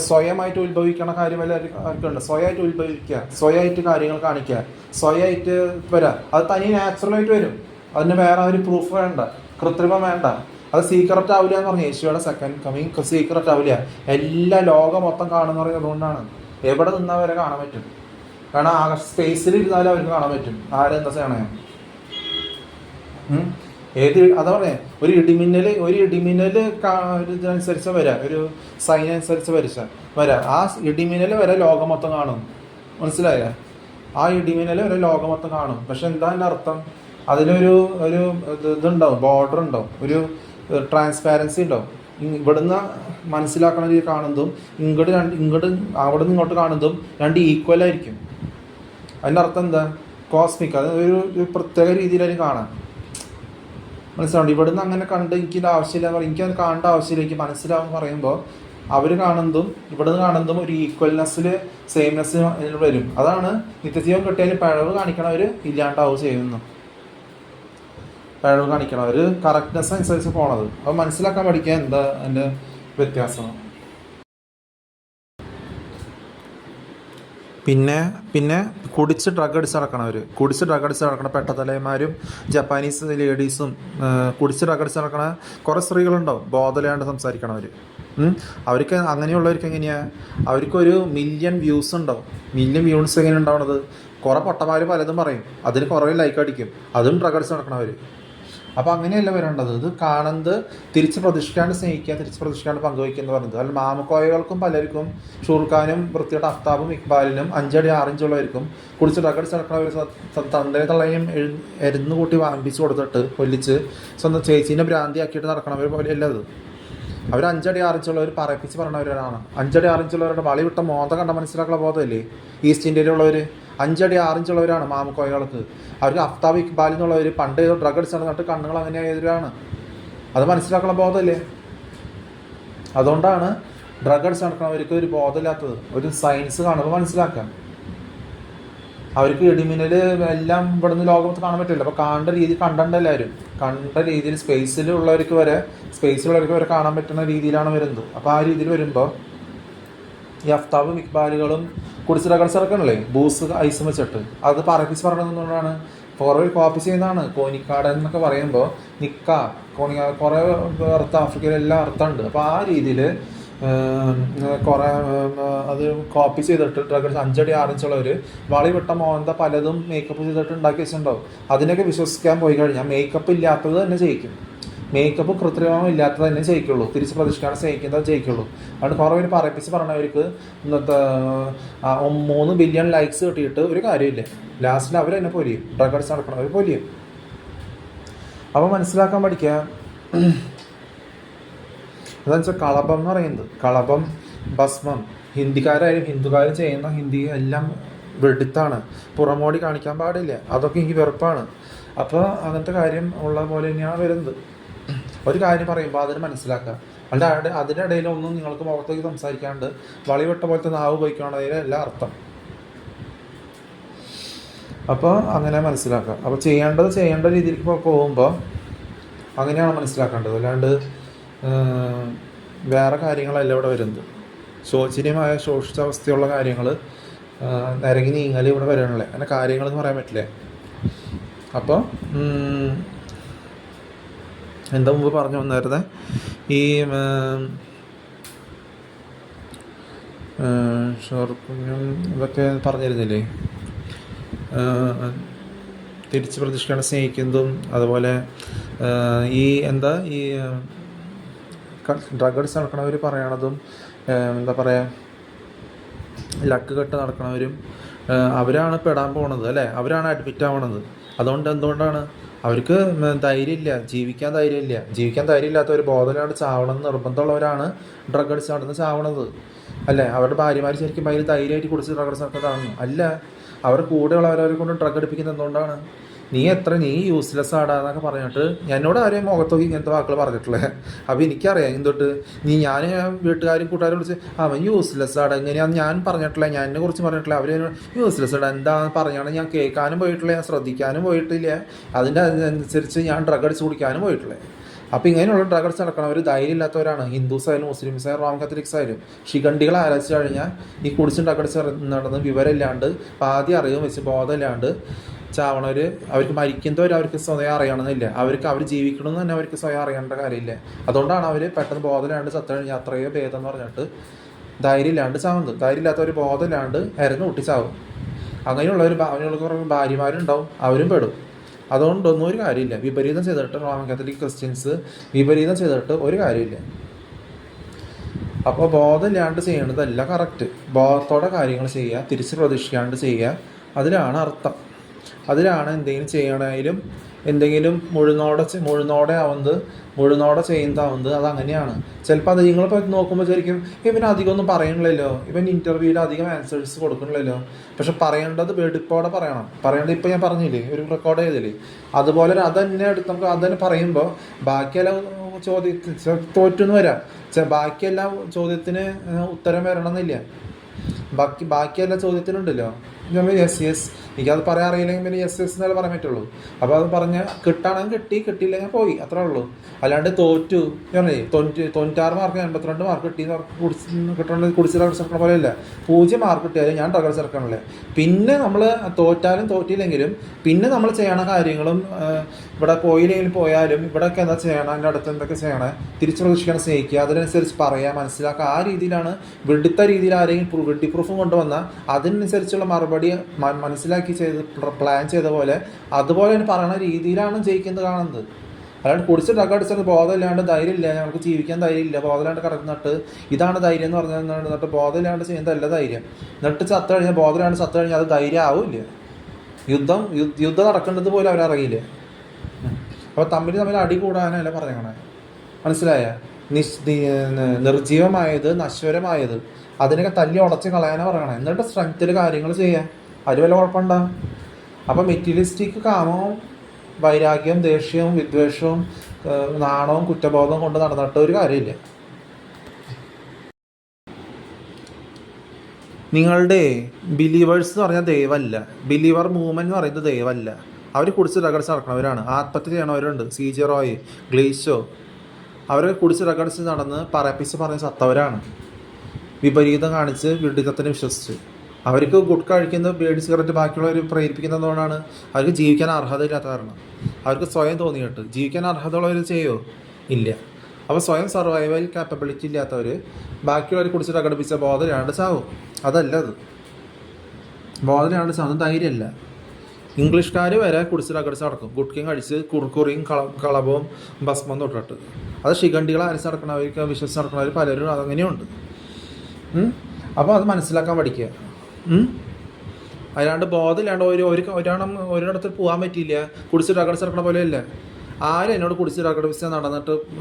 സ്വയമായിട്ട് ഉത്ഭവിക്കണ കാര്യം അവർക്കുണ്ട്. സ്വയമായിട്ട് ഉത്ഭവിക്കുക, സ്വയമായിട്ട് കാര്യങ്ങൾ കാണിക്കുക, സ്വയമായിട്ട് വരാം. അത് തനി നാച്ചുറലായിട്ട് വരും. അതിന് വേറെ ഒരു പ്രൂഫ് വേണ്ട, കൃത്രിമം വേണ്ട. അത് സീക്രട്ട് ആവില്ല എന്ന് പറഞ്ഞു. യേശുവിടെ സെക്കൻഡ് കമ്മിങ് സീക്രട്ട് ആവില്ല. എല്ലാ ലോകം മൊത്തം കാണുന്ന പറയുന്നത് അതുകൊണ്ടാണ്. എവിടെ നിന്നാൽ വരെ കാണാൻ പറ്റും. കാരണം ആ സ്പേസിൽ ഇരുന്നാലും അവർക്ക് കാണാൻ പറ്റും ആരെന്താ ചെയ്യണേ. അതാ പറഞ്ഞേ, ഒരു ഇടിമിന്നൽ ഇതിനനുസരിച്ച് വരാം, ഒരു സൈൻ അനുസരിച്ച് വരാം. ആ ഇടിമിന്നൽ വരെ ലോകം മൊത്തം കാണും. മനസ്സിലായ? ആ ഇടിമിന്നൽ വരെ ലോകം മൊത്തം കാണും. പക്ഷെ എന്താ അതിൻ്റെ അർത്ഥം? അതിനൊരു ഇതുണ്ടാവും, ബോർഡർ ഉണ്ടാവും, ഒരു ട്രാൻസ്പാരൻസി ഉണ്ടാവും. ഇവിടുന്ന് മനസ്സിലാക്കണ രീതി കാണുന്നതും ഇങ്ങോട്ട് അവിടെ നിന്ന് ഇങ്ങോട്ട് കാണുന്നതും രണ്ട് ഈക്വൽ ആയിരിക്കും. അതിൻ്റെ അർത്ഥം എന്താ? കോസ്മിക്. അത് ഒരു പ്രത്യേക രീതിയിലായിരിക്കും കാണാൻ. മനസ്സിലാവുണ്ട്? ഇവിടുന്ന് അങ്ങനെ കണ്ട് എനിക്കിത് ആവശ്യമില്ല എന്ന് പറയും, എനിക്കത് കാണേണ്ട ആവശ്യമില്ല, എനിക്ക് മനസ്സിലാവുമെന്ന് പറയുമ്പോൾ അവർ കാണുന്നതും ഇവിടുന്ന് കാണുന്നതും ഒരു ഈക്വൽനെസ്സിൽ സെയിംനെസ് വരും. അതാണ് നിത്യജീവൻ കിട്ടിയാൽ പിഴവ് കാണിക്കണവർ ഇല്ലാണ്ടാവും ചെയ്യുന്നു. പിഴവ് കാണിക്കണവർ കറക്റ്റ്നെസ് അനുസരിച്ച് പോണത്. അപ്പോൾ മനസ്സിലാക്കാൻ പഠിക്കാൻ എന്താ അതിൻ്റെ വ്യത്യാസം. പിന്നെ കുടിച്ച് ഡ്രഗ് അടിച്ച് നടക്കണ പെട്ടതലയന്മാരും ജപ്പാനീസ് ലേഡീസും കുടിച്ച് ഡ്രഗ് അടിച്ച് നടക്കണ കുറേ സ്ത്രീകളുണ്ടാവും, ബോധമില്ലാണ്ട് സംസാരിക്കണവർ. അവർക്ക് അങ്ങനെയുള്ളവർക്ക് എങ്ങനെയാണ്? അവർക്കൊരു മില്യൺ വ്യൂസ് ഉണ്ടാവും. മില്യൺ വ്യൂസ് എങ്ങനെ ഉണ്ടാവണത്? കുറേ പൊട്ടന്മാർ പലതും പറയും, അതിന് കുറേ ലൈക്ക് അടിക്കും, അതും ഡ്രഗ് അടിച്ച് നടക്കണവർ. അപ്പോൾ അങ്ങനെയല്ല വരേണ്ടത്. ഇത് കാണുന്നത് തിരിച്ച് പ്രതീക്ഷിക്കാണ്ട് സ്നേഹിക്കുക, തിരിച്ച് പ്രതീക്ഷിക്കാണ്ട് പങ്കുവയ്ക്കുക എന്ന് പറയുന്നത്. അതിൽ മാമക്കോയകൾക്കും പലർക്കും, ഷൂർഖാനും വൃത്തിയുടെ അഫ്താബും ഇക്ബാലിനും 5 അടി 6 ഇഞ്ചുള്ളവർക്കും കുടിച്ച് ഡ്രഗടിച്ച് നടക്കുന്നവർ തന്തയെ തള്ളയും എരുന്ന് കൂട്ടി വാമ്പിച്ച് കൊടുത്തിട്ട് കൊല്ലിച്ച് സ്വന്തം ചേച്ചീനെ ഭ്രാന്തിയാക്കിയിട്ട് നടക്കണവർ പോലെയല്ല അത്. അവർ 5 അടി 6 ഇഞ്ചുള്ളവർ പറയിപ്പിച്ച് പറഞ്ഞവരാണ്. 5 അടി 6 ഇഞ്ചുള്ളവരുടെ വളി വിട്ട മോത കണ്ട മനസ്സിലാക്കുന്ന ബോധമല്ലേ ഈസ്റ്റ് ഇന്ത്യയിലുള്ളവർ? 5 അടി 6 ഇഞ്ചുള്ളവരാണ് മാമക്കോയകൾക്ക്. അവർക്ക് അഫ്താബ് ഇക്ബാൽ എന്നുള്ളവർ പണ്ട് ഡ്രഗ് അടിച്ച് നടന്നിട്ട് കണ്ണുകൾ അങ്ങനെ ആയവരാണ്. അത് മനസ്സിലാക്കുന്ന ബോധമല്ലേ? അതുകൊണ്ടാണ് ഡ്രഗ് അടിച്ച് നടക്കുന്നവർക്ക് ഒരു ബോധമില്ലാത്തത്. ഒരു സയൻസ് കാണുമ്പോൾ മനസ്സിലാക്കാം. അവർക്ക് ഇടിമിന്നൽ എല്ലാം ഇവിടുന്ന് ലോകത്ത് കാണാൻ പറ്റില്ല. അപ്പോൾ കാണേണ്ട രീതി കണ്ട എല്ലാവരും കണ്ട രീതിയിൽ സ്പേസിലുള്ളവർക്ക് വരെ കാണാൻ പറ്റുന്ന രീതിയിലാണ് വരുന്നത്. അപ്പോൾ ആ രീതിയിൽ വരുമ്പോൾ ഈ അഫ്താബും ഇക്ബാലുകളും കുടിച്ച് ഡ്രഗ് ഇറക്കണല്ലേ, ബൂസ് ഐസും വെച്ചിട്ട് അത് പറപ്പിച്ച് പറഞ്ഞതുകൊണ്ടാണ്. കുറേ കോപ്പി ചെയ്യുന്നതാണ്. കോനിക്കാടൻ എന്നൊക്കെ പറയുമ്പോൾ കുറേ അർത്ഥം ആഫ്രിക്കയിലെല്ലാം അർത്ഥമുണ്ട്. അപ്പോൾ ആ രീതിയിൽ കുറേ അത് കോപ്പി ചെയ്തിട്ട് ഡ്രഗ് 5 അടി 6 ഇഞ്ചുള്ളവർ വളി വിട്ട മോന്ത പലതും മേക്കപ്പ് ചെയ്തിട്ട് ഉണ്ടാക്കി വെച്ചിട്ടുണ്ടാവും. അതിനൊക്കെ വിശ്വസിക്കാൻ പോയി കഴിഞ്ഞാൽ മേക്കപ്പ് ഇല്ലാത്തത് തന്നെ ജയിക്കും. മേക്കപ്പ് കൃത്രിമം ഇല്ലാത്തത് തന്നെ ജയിക്കുള്ളൂ. തിരിച്ച് പ്രതീക്ഷിക്കാതെ സ്നേഹിക്കുന്നത് ജയിക്കുള്ളൂ. അതുകൊണ്ട് കുറേ പേര് പറയിപ്പിച്ച് പറഞ്ഞവർക്ക് ഇന്നത്തെ 3 ബില്യൺ ലൈക്സ് കിട്ടിയിട്ട് ഒരു കാര്യമില്ല. ലാസ്റ്റിൽ അവർ തന്നെ പൊലിയും. ഡ്രഗ് അടിച്ച് നടക്കണവർ പൊലിയും. അപ്പോൾ മനസ്സിലാക്കാൻ പഠിക്കുക. എന്താണെന്ന് വെച്ചാൽ കളഭം എന്ന് പറയുന്നത്, കളഭം, ഭസ്മം, ഹിന്ദിക്കാരും ഹിന്ദുക്കാരും ചെയ്യുന്ന ഹിന്ദി എല്ലാം വെടുത്താണ്. പുറമോടി കാണിക്കാൻ പാടില്ല. അതൊക്കെ എനിക്ക് വെറുപ്പാണ്. അപ്പോൾ അങ്ങനത്തെ കാര്യം ഉള്ള പോലെ തന്നെയാണ് വരുന്നത്. ഒരു കാര്യം പറയുമ്പോൾ അതിന് മനസ്സിലാക്കുക. അല്ലാതെ അതിൻ്റെ ഇടയിലൊന്നും നിങ്ങൾക്ക് മുഖത്തേക്ക് സംസാരിക്കാണ്ട് വളിവിട്ട പോലത്തെ നാവ് പോയിക്കാണതിലല്ല അർത്ഥം. അപ്പോൾ അങ്ങനെ മനസ്സിലാക്കുക. അപ്പോൾ ചെയ്യേണ്ട രീതിയിലേക്ക് പോകുമ്പോൾ അങ്ങനെയാണ് മനസ്സിലാക്കേണ്ടത്. അല്ലാണ്ട് വേറെ കാര്യങ്ങളല്ല ഇവിടെ വരുന്നത്. ശോചനീയമായ ശോഷിച്ചാവസ്ഥയുള്ള കാര്യങ്ങൾ നിരങ്ങി നീങ്ങൽ ഇവിടെ വരണല്ലേ. അങ്ങനെ കാര്യങ്ങളെന്ന് പറയാൻ പറ്റില്ലേ. അപ്പോൾ എന്താ മുമ്പ് പറഞ്ഞു വന്നായിരുന്നേ, ഈ ഷോർക്കുഞ്ഞും ഇതൊക്കെ പറഞ്ഞിരുന്നില്ലേ, തിരിച്ച് പ്രതീക്ഷിക്കാണ് സ്നേഹിക്കുന്നതും, അതുപോലെ ഈ ഡ്രഗ് അടിച്ച് നടക്കണവർ പറയണതും, എന്താ പറയുക, ലക്ക് കെട്ട് നടക്കണവരും അവരാണ് പെടാൻ പോണത് അല്ലേ, അവരാണ് അഡ്മിറ്റ് ആവണത്. എന്തുകൊണ്ടാണ് അവർക്ക് ധൈര്യമില്ല, ജീവിക്കാൻ ധൈര്യമില്ലാത്തവർ ബോധമില്ലാണ്ട് ചാവണമെന്ന് നിർബന്ധമുള്ളവരാണ് ഡ്രഗ് അടിച്ച് നടന്ന് ചാവണത് അല്ലേ. അവരുടെ ഭാര്യമാർ ശരിക്കും ഭയങ്കര ധൈര്യമായിട്ട് കുടിച്ച് ഡ്രഗ് അടിച്ച് നടക്കുന്നതാണ് അല്ല. അവരുടെ കൂടെയുള്ളവരെ കൊണ്ട് ഡ്രഗ് അടിപ്പിക്കുന്നത് എന്തുകൊണ്ടാണ്? നീ യൂസ്ലെസ് ആടാന്നൊക്കെ പറഞ്ഞിട്ട് എന്നോട് ആരെയും മുഖത്തൊക്കെ ഇങ്ങനത്തെ വാക്കുകൾ പറഞ്ഞിട്ടുള്ളത്. അപ്പോൾ എനിക്കറിയാം എന്തൊട്ട് ഞാൻ വീട്ടുകാരും കൂട്ടുകാരും വിളിച്ച് അവൻ യൂസ്ലെസ് ആടാ എങ്ങനെയാണെന്ന് ഞാൻ പറഞ്ഞിട്ടില്ല, ഞാൻ എന്നെ കുറിച്ച് പറഞ്ഞിട്ടില്ല. അവർ യൂസ്ലെസ് ആടാ എന്താണെന്ന് പറഞ്ഞാണ് ഞാൻ കേൾക്കാനും പോയിട്ടില്ല, ഞാൻ ശ്രദ്ധിക്കാനും പോയിട്ടില്ല, അതിൻ്റെ അതിനനുസരിച്ച് ഞാൻ ഡ്രഗ് അടിച്ച് കുടിക്കാനും പോയിട്ടില്ല. അപ്പോൾ ഇങ്ങനെയുള്ള ഡ്രഗ് അടിച്ച് നടക്കണവർ ധൈര്യമില്ലാത്തവരാണ്. ഹിന്ദുസ് ആയാലും മുസ്ലിംസ് ആയാലും റോമൻ കത്തോലിക്സ് ആയാലും. ശിഖണ്ഡികൾ ആലോചിച്ച് കഴിഞ്ഞാൽ ഈ കുടിച്ച് ഡ്രഗ് അടിച്ച് നടന്ന് വിവരമില്ലാണ്ട് പാതി അറിയും വെച്ച് ബോധമില്ലാണ്ട് ചാവണവർ, അവർക്ക് മരിക്കുന്നവർ അവർക്ക് സ്വയം അറിയണമെന്നില്ല. അവർ ജീവിക്കണമെന്ന് തന്നെ അവർക്ക് സ്വയം അറിയേണ്ട കാര്യമില്ല. അതുകൊണ്ടാണ് അവർ പെട്ടെന്ന് ബോധമില്ലാണ്ട് ചത്തു കഴിഞ്ഞാൽ അത്രയോ ഭേദം എന്ന് പറഞ്ഞിട്ട് ധൈര്യമില്ലാണ്ട് ചാവുന്നത്. ധൈര്യമില്ലാത്തവർ ബോധമില്ലാണ്ട് ഇരന്ന് പൊട്ടി ചാവും. അങ്ങനെയുള്ളവർ കുറേ ഭാര്യമാരുണ്ടാവും, അവരും പെടും. അതുകൊണ്ടൊന്നും ഒരു കാര്യമില്ല. വിപരീതം ചെയ്തിട്ട് റോമൻ കാത്തലിക് ക്രിസ്ത്യൻസ് വിപരീതം ചെയ്തിട്ട് ഒരു കാര്യമില്ല. അപ്പോൾ ബോധമില്ലാണ്ട് ചെയ്യേണ്ടതല്ല കറക്റ്റ്. ബോധത്തോടെ കാര്യങ്ങൾ ചെയ്യുക, തിരിച്ച് പ്രതീക്ഷിക്കാണ്ട് ചെയ്യുക. അതിലാണ് അർത്ഥം. അതിലാണ് എന്തെങ്കിലും ചെയ്യണേലും എന്തെങ്കിലും മുഴുനോടെ ചെയ്യുന്നതാവുന്നത് അതങ്ങനെയാണ്. ചിലപ്പോൾ അത് നിങ്ങളിപ്പോൾ നോക്കുമ്പോൾ ശരിക്കും ഇവൻ അധികം ഒന്നും പറയണില്ലല്ലോ, ഇവൻ ഇൻ്റർവ്യൂവിൽ അധികം ആൻസേഴ്സ് കൊടുക്കണില്ലല്ലോ. പക്ഷെ പറയേണ്ടത് വെടിപ്പോടെ പറയേണ്ടത് ഇപ്പോൾ ഞാൻ പറഞ്ഞില്ലേ, ഒരു റെക്കോർഡ് ചെയ്തില്ലേ, അതുപോലെ അതന്നെ നമുക്ക് അതന്നെ പറയുമ്പോൾ ബാക്കിയെല്ലാം തോറ്റെന്ന് വരാം. ബാക്കിയെല്ലാം ചോദ്യത്തിന് ഉത്തരം വരണമെന്നില്ല. ബാക്കിയെല്ലാം ചോദ്യത്തിനുണ്ടല്ലോ യെസ് എനിക്കത് പറയാൻ അറിയില്ലെങ്കിൽ പിന്നെ യെസ് എന്നല്ലേ പറയാൻ പറ്റുള്ളൂ. അപ്പോൾ അത് പറഞ്ഞ് കിട്ടുകയാണെങ്കിൽ കിട്ടിയില്ലെങ്കിൽ പോയി, അത്രേ ഉള്ളൂ. അല്ലാണ്ട് തോറ്റു 96 മാർക്ക് 82 മാർക്ക് കിട്ടേണ്ടത് കുടിച്ച് ചേർക്കണ പോലെയല്ല. 0 മാർക്ക് കിട്ടിയാലും ഞാൻ ഡ്രഗ് ചേർക്കണല്ലേ. പിന്നെ നമ്മൾ തോറ്റാലും തോറ്റില്ലെങ്കിലും പിന്നെ നമ്മൾ ചെയ്യണ കാര്യങ്ങളും ഇവിടെ പോയാലും ഇവിടെയൊക്കെ എന്താ ചെയ്യണം, എൻ്റെ അടുത്ത് എന്തൊക്കെ ചെയ്യണം, തിരിച്ചു പ്രതീക്ഷിക്കണം, സ്നേഹിക്കുക, അതിനനുസരിച്ച് പറയുക, മനസ്സിലാക്കുക. ആ രീതിയിലാണ് വെടുത്ത രീതിയിൽ ആരെങ്കിലും വെട്ടി പ്രൂഫും കൊണ്ടുവന്നാൽ അതിനനുസരിച്ചുള്ള മറുപടി മനസ്സിലാക്കി പ്ലാൻ ചെയ്ത പോലെ അതുപോലെ തന്നെ പറയുന്ന രീതിയിലാണ് ജയിക്കുന്നത് കാണുന്നത്. അല്ലാണ്ട് കുടിച്ച് ഡ്രഗ് അടിച്ചിട്ട് ബോധമില്ലാണ്ട് ധൈര്യമില്ല, ഞങ്ങൾക്ക് ജീവിക്കാൻ ധൈര്യമില്ല, ബോധമില്ലാണ്ട് കിടന്നിട്ട് ഇതാണ് ധൈര്യം എന്ന് പറഞ്ഞാൽ എന്നിട്ട് ബോധമില്ലാണ്ട് ചെയ്യുന്നതല്ല ധൈര്യം. എന്നിട്ട് ബോധമില്ലാണ്ട് ചത്തു കഴിഞ്ഞാൽ അത് ധൈര്യം ആവില്ല. യുദ്ധം നടക്കേണ്ടത് പോലും അവരറിയില്ല. അപ്പോൾ തമ്മിൽ അടി കൂടാനല്ല പറയണേ, മനസ്സിലായ? നിർജീവമായത്, നശ്വരമായത് അതിനൊക്കെ തല്ലി ഉടച്ച് കളയാനാണ് പറയണേ. എന്നിട്ട് സ്ട്രെങ്ത്തിൽ കാര്യങ്ങൾ ചെയ്യാൻ അതിൽ വല്ല കുഴപ്പമുണ്ടോ? അപ്പം മെറ്റീരിയലിസ്റ്റിക് കാമവും വൈരാഗ്യവും ദേഷ്യവും വിദ്വേഷവും നാണവും കുറ്റബോധവും കൊണ്ട് നടന്നിട്ട് ഒരു കാര്യമില്ല. നിങ്ങളുടെ ബിലീവേഴ്സ് എന്ന് പറഞ്ഞാൽ ദൈവമല്ല, ബിലീവർ മൂവ്മെൻറ്റ് എന്ന് പറയുന്നത് ദൈവമല്ല. അവർ കുടിച്ച് റഗടിച്ച് നടക്കുന്നവരാണ്, ആത്മഹത്യ ചെയ്യണവരുണ്ട്. CJ റോയ്, ഗ്ലീഷോ, അവർ കുടിച്ച് റഗടിച്ച് നടന്ന് പറഞ്ഞ് ചത്തവരാണ്. വിപരീതം കാണിച്ച് വിഡിതത്തിന് വിശ്വസിച്ച് അവർക്ക് ഗുഡ് കഴിക്കുന്ന ബീഡി സിഗരറ്റ് ബാക്കിയുള്ളവർ പ്രേരിപ്പിക്കുന്നതുകൊണ്ടാണ്. അവർക്ക് ജീവിക്കാൻ അർഹതയില്ലാത്ത കാരണം, അവർക്ക് സ്വയം തോന്നിയിട്ട് ജീവിക്കാൻ അർഹതയുള്ളവർ ചെയ്യുമോ? ഇല്ല. അപ്പോൾ സ്വയം സർവൈവൽ കാപ്പബിലിറ്റി ഇല്ലാത്തവർ ബാക്കിയുള്ളവർ കുടിച്ച് പ്രകടിപ്പിച്ച ബോധമില്ലാണ്ട് ചാവും. അതല്ല, അത് ബോധമില്ലാണ്ട് ചാവുന്നത് ധൈര്യമല്ല. ഇംഗ്ലീഷുകാർ വരെ കുടിച്ചിലക്കടിച്ച് നടക്കും. ഗുഡ്കയും കഴിച്ച് കുറുക്കുറിയും കളവും ഭസ്മം തൊട്ടിട്ട്. അത് ശിഖണ്ഡികൾ അരച്ച് നടക്കണവർക്ക് വിശ്വസിച്ച് നടക്കണവർ പലരും അതങ്ങനെയുണ്ട്. അപ്പോൾ അത് മനസ്സിലാക്കാൻ പഠിക്കുക. അല്ലാണ്ട് ബോധമില്ലാണ്ട് ഒരിടത്ത് പോകാൻ പറ്റിയില്ല. കുടിച്ചിലക്കടിച്ച് നടക്കണ പോലെയല്ല. ആരും എന്നോട് കുടിച്ചിലക്കടിച്ച്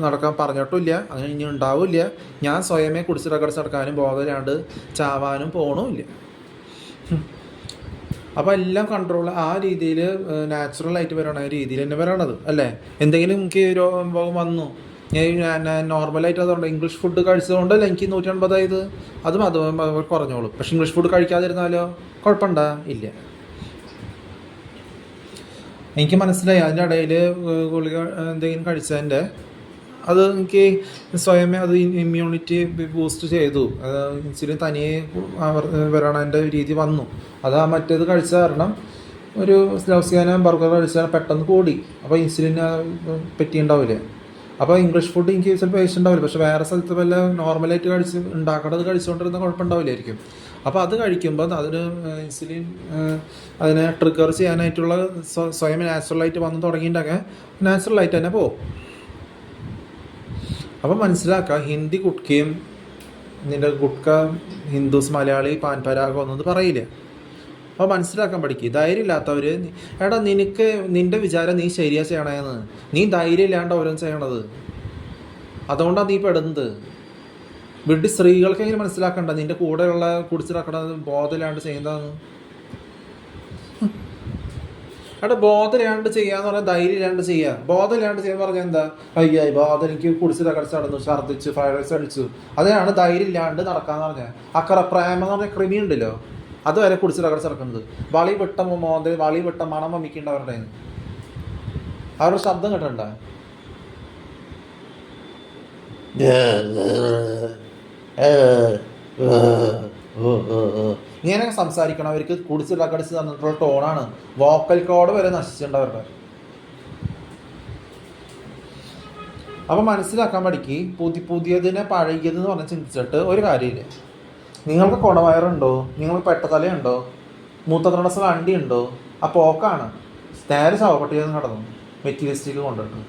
നടക്കാൻ പറഞ്ഞിട്ടില്ല. അങ്ങനെ ഇനി ഉണ്ടാവില്ല. ഞാൻ സ്വയമേ കുടിച്ചിലക്കടിച്ച് നടക്കാനും ബോധമില്ലാണ്ട് ചാവാനും പോകണമില്ല. അപ്പോൾ എല്ലാം കൺട്രോൾ ആ രീതിയിൽ നാച്ചുറലായിട്ട് വരണ രീതിയിൽ തന്നെ വരണത് അല്ലേ. എന്തെങ്കിലും എനിക്ക് രോഗം വന്നു, ഞാൻ നോർമലായിട്ട് അതുകൊണ്ട് ഇംഗ്ലീഷ് ഫുഡ് കഴിച്ചതുകൊണ്ടല്ല എനിക്ക് 180 അതും കുറഞ്ഞോളും. പക്ഷെ ഇംഗ്ലീഷ് ഫുഡ് കഴിക്കാതിരുന്നാലോ കുഴപ്പമുണ്ടോ? ഇല്ല. എനിക്ക് മനസ്സിലായി. അതിൻ്റെ ഇടയിൽ ഗുളിക എന്തെങ്കിലും കഴിച്ചതിൻ്റെ അത് എനിക്ക് സ്വയമേ അത് ഇമ്മ്യൂണിറ്റി ബൂസ്റ്റ് ചെയ്തു. ഇൻസുലിൻ തനിയെ വരണതിൻ്റെ രീതി വന്നു. അത് ആ മറ്റേത് കഴിച്ച കാരണം ഒരു ലൗസിയാന ബർഗർ കഴിച്ചാൽ പെട്ടെന്ന് കൂടി. അപ്പോൾ ഇൻസുലിന് പറ്റിയിട്ടുണ്ടാവില്ല. അപ്പോൾ ഇംഗ്ലീഷ് ഫുഡ് എനിക്ക് ചിലപ്പോൾ ഇഷ്ടമുണ്ടാവില്ല. പക്ഷേ വേറെ സ്ഥലത്ത് വല്ല നോർമലായിട്ട് ഉണ്ടാക്കേണ്ടത് കഴിച്ചുകൊണ്ടിരുന്ന കുഴപ്പമുണ്ടാവില്ലായിരിക്കും. അപ്പോൾ അത് കഴിക്കുമ്പോൾ അതിന് ഇൻസുലിൻ അതിനെ ട്രിഗർ ചെയ്യാനായിട്ടുള്ള സ്വയം നാച്ചുറലായിട്ട് വന്ന് തുടങ്ങിയിട്ടുണ്ടെങ്കിൽ നാച്ചുറലായിട്ട് തന്നെ പോകും. അപ്പം മനസ്സിലാക്കുക, ഹിന്ദി ഗുഡ്കയും നിൻ്റെ ഗുഡ്ക ഹിന്ദുസ് മലയാളി പാൻ പരാഗം ഒന്നും പറയില്ല. അപ്പോൾ മനസ്സിലാക്കാൻ പഠിക്കുക. ധൈര്യം ഇല്ലാത്തവർ, എടാ നിനക്ക് നിൻ്റെ വിചാരം നീ ശരിയാ ചെയ്യണേന്ന്. നീ ധൈര്യം ഇല്ലാണ്ട് ഓരോന്നും ചെയ്യണത്. അതുകൊണ്ടാണ് നീ പെടുന്നത്. വീട്ടിൽ സ്ത്രീകൾക്ക് എങ്ങനെ മനസ്സിലാക്കണ്ട നിൻ്റെ കൂടെയുള്ള കുടിച്ചിറക്കണത് ബോധമില്ലാണ്ട് ചെയ്യുന്നതാണ്. അവിടെ ബോധമില്ലാണ്ട് ചെയ്യാന്ന് പറഞ്ഞാൽ ധൈര്യം ഇല്ലാണ്ട് ചെയ്യുക. ബോധമില്ലാണ്ട് ചെയ്യാന്ന് പറഞ്ഞാൽ എന്താ? അയ്യായി ബോധം എനിക്ക് കുടിച്ചിട്ട് കടിച്ച് നടന്നു, ഛർദ്ദിച്ചു, ഫ്രൈഡ് റൈസ് അടിച്ചു. അതാണ് ധൈര്യം ഇല്ലാണ്ട് നടക്കാന്ന് പറഞ്ഞാൽ. പ്രേമം എന്ന് പറഞ്ഞ ക്രിമി ഉണ്ടല്ലോ, അതുവരെ കുടിച്ചിട്ട് കടിച്ച് നടക്കുന്നത്. വളി വിട്ട മണം വമിക്കേണ്ടവരുടെ അവരുടെ ശബ്ദം കേട്ടണ്ട. ഇങ്ങനെ സംസാരിക്കണവർക്ക് കുടിച്ചിട്ട് കടിച്ച് തന്നിട്ടുള്ള ടോണാണ്. വോക്കൽ കോഡ് വരെ നശിച്ചിട്ടുണ്ടവരുടെ. അപ്പം മനസ്സിലാക്കാൻ പഠിക്ക്. പുതിയതിനെ പഴകിയതെന്ന് പറഞ്ഞ് ചിന്തിച്ചിട്ട് ഒരു കാര്യമില്ല. നിങ്ങൾക്ക് കുടവയറുണ്ടോ, നിങ്ങൾക്ക് പെട്ടതലയുണ്ടോ, മൂത്രതടസ്സ വണ്ടി ഉണ്ടോ, ആ പോക്കാണ്. നേരെ ശവപ്പെട്ടിയെന്ന് കടന്നു മെറ്റീരിയലിസ്റ്റിക്ക് കൊണ്ടിട്ട്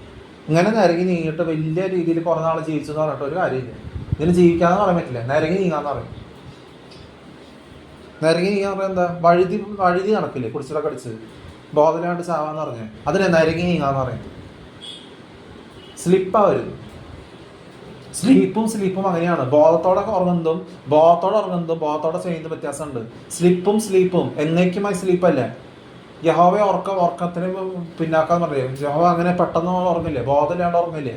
ഇങ്ങനെ നിരങ്ങി നീങ്ങിയിട്ട് വലിയ രീതിയിൽ കുറേ നാൾ ജീവിച്ചെന്ന് പറഞ്ഞിട്ട് ഒരു കാര്യമില്ല. ഇതിന് ജീവിക്കാന്ന് പറയാൻ പറ്റില്ല. നിരങ്ങി നീങ്ങാന്ന് പറയും. നിരങ്ങി നീങ്ങാന്ന് പറയാൻ എന്താ? വഴുതി നടക്കില്ലേ കുടിച്ചിടൊക്കെ അടിച്ച് ബോധമില്ലാണ്ട് ചാവാന്ന് പറഞ്ഞ് അതിനെ നിരങ്ങി നീങ്ങാന്ന് പറയും. സ്ലിപ്പാവരുത്. സ്ലീപ്പും അങ്ങനെയാണ്. ബോധത്തോടെ ഉറങ്ങുന്നതും ബോധത്തോടെ ചെയ്യുന്നതും വ്യത്യാസമുണ്ട്. സ്ലീപ്പും എന്നേക്കുമായി സ്ലീപ്പല്ലേ. യഹോവ ഉറക്കത്തിന് പിന്നാക്കാന്ന് പറയും. യഹോവ അങ്ങനെ പെട്ടെന്ന് ഉറങ്ങില്ലേ, ബോധമില്ലാണ്ട് ഉറങ്ങില്ലേ.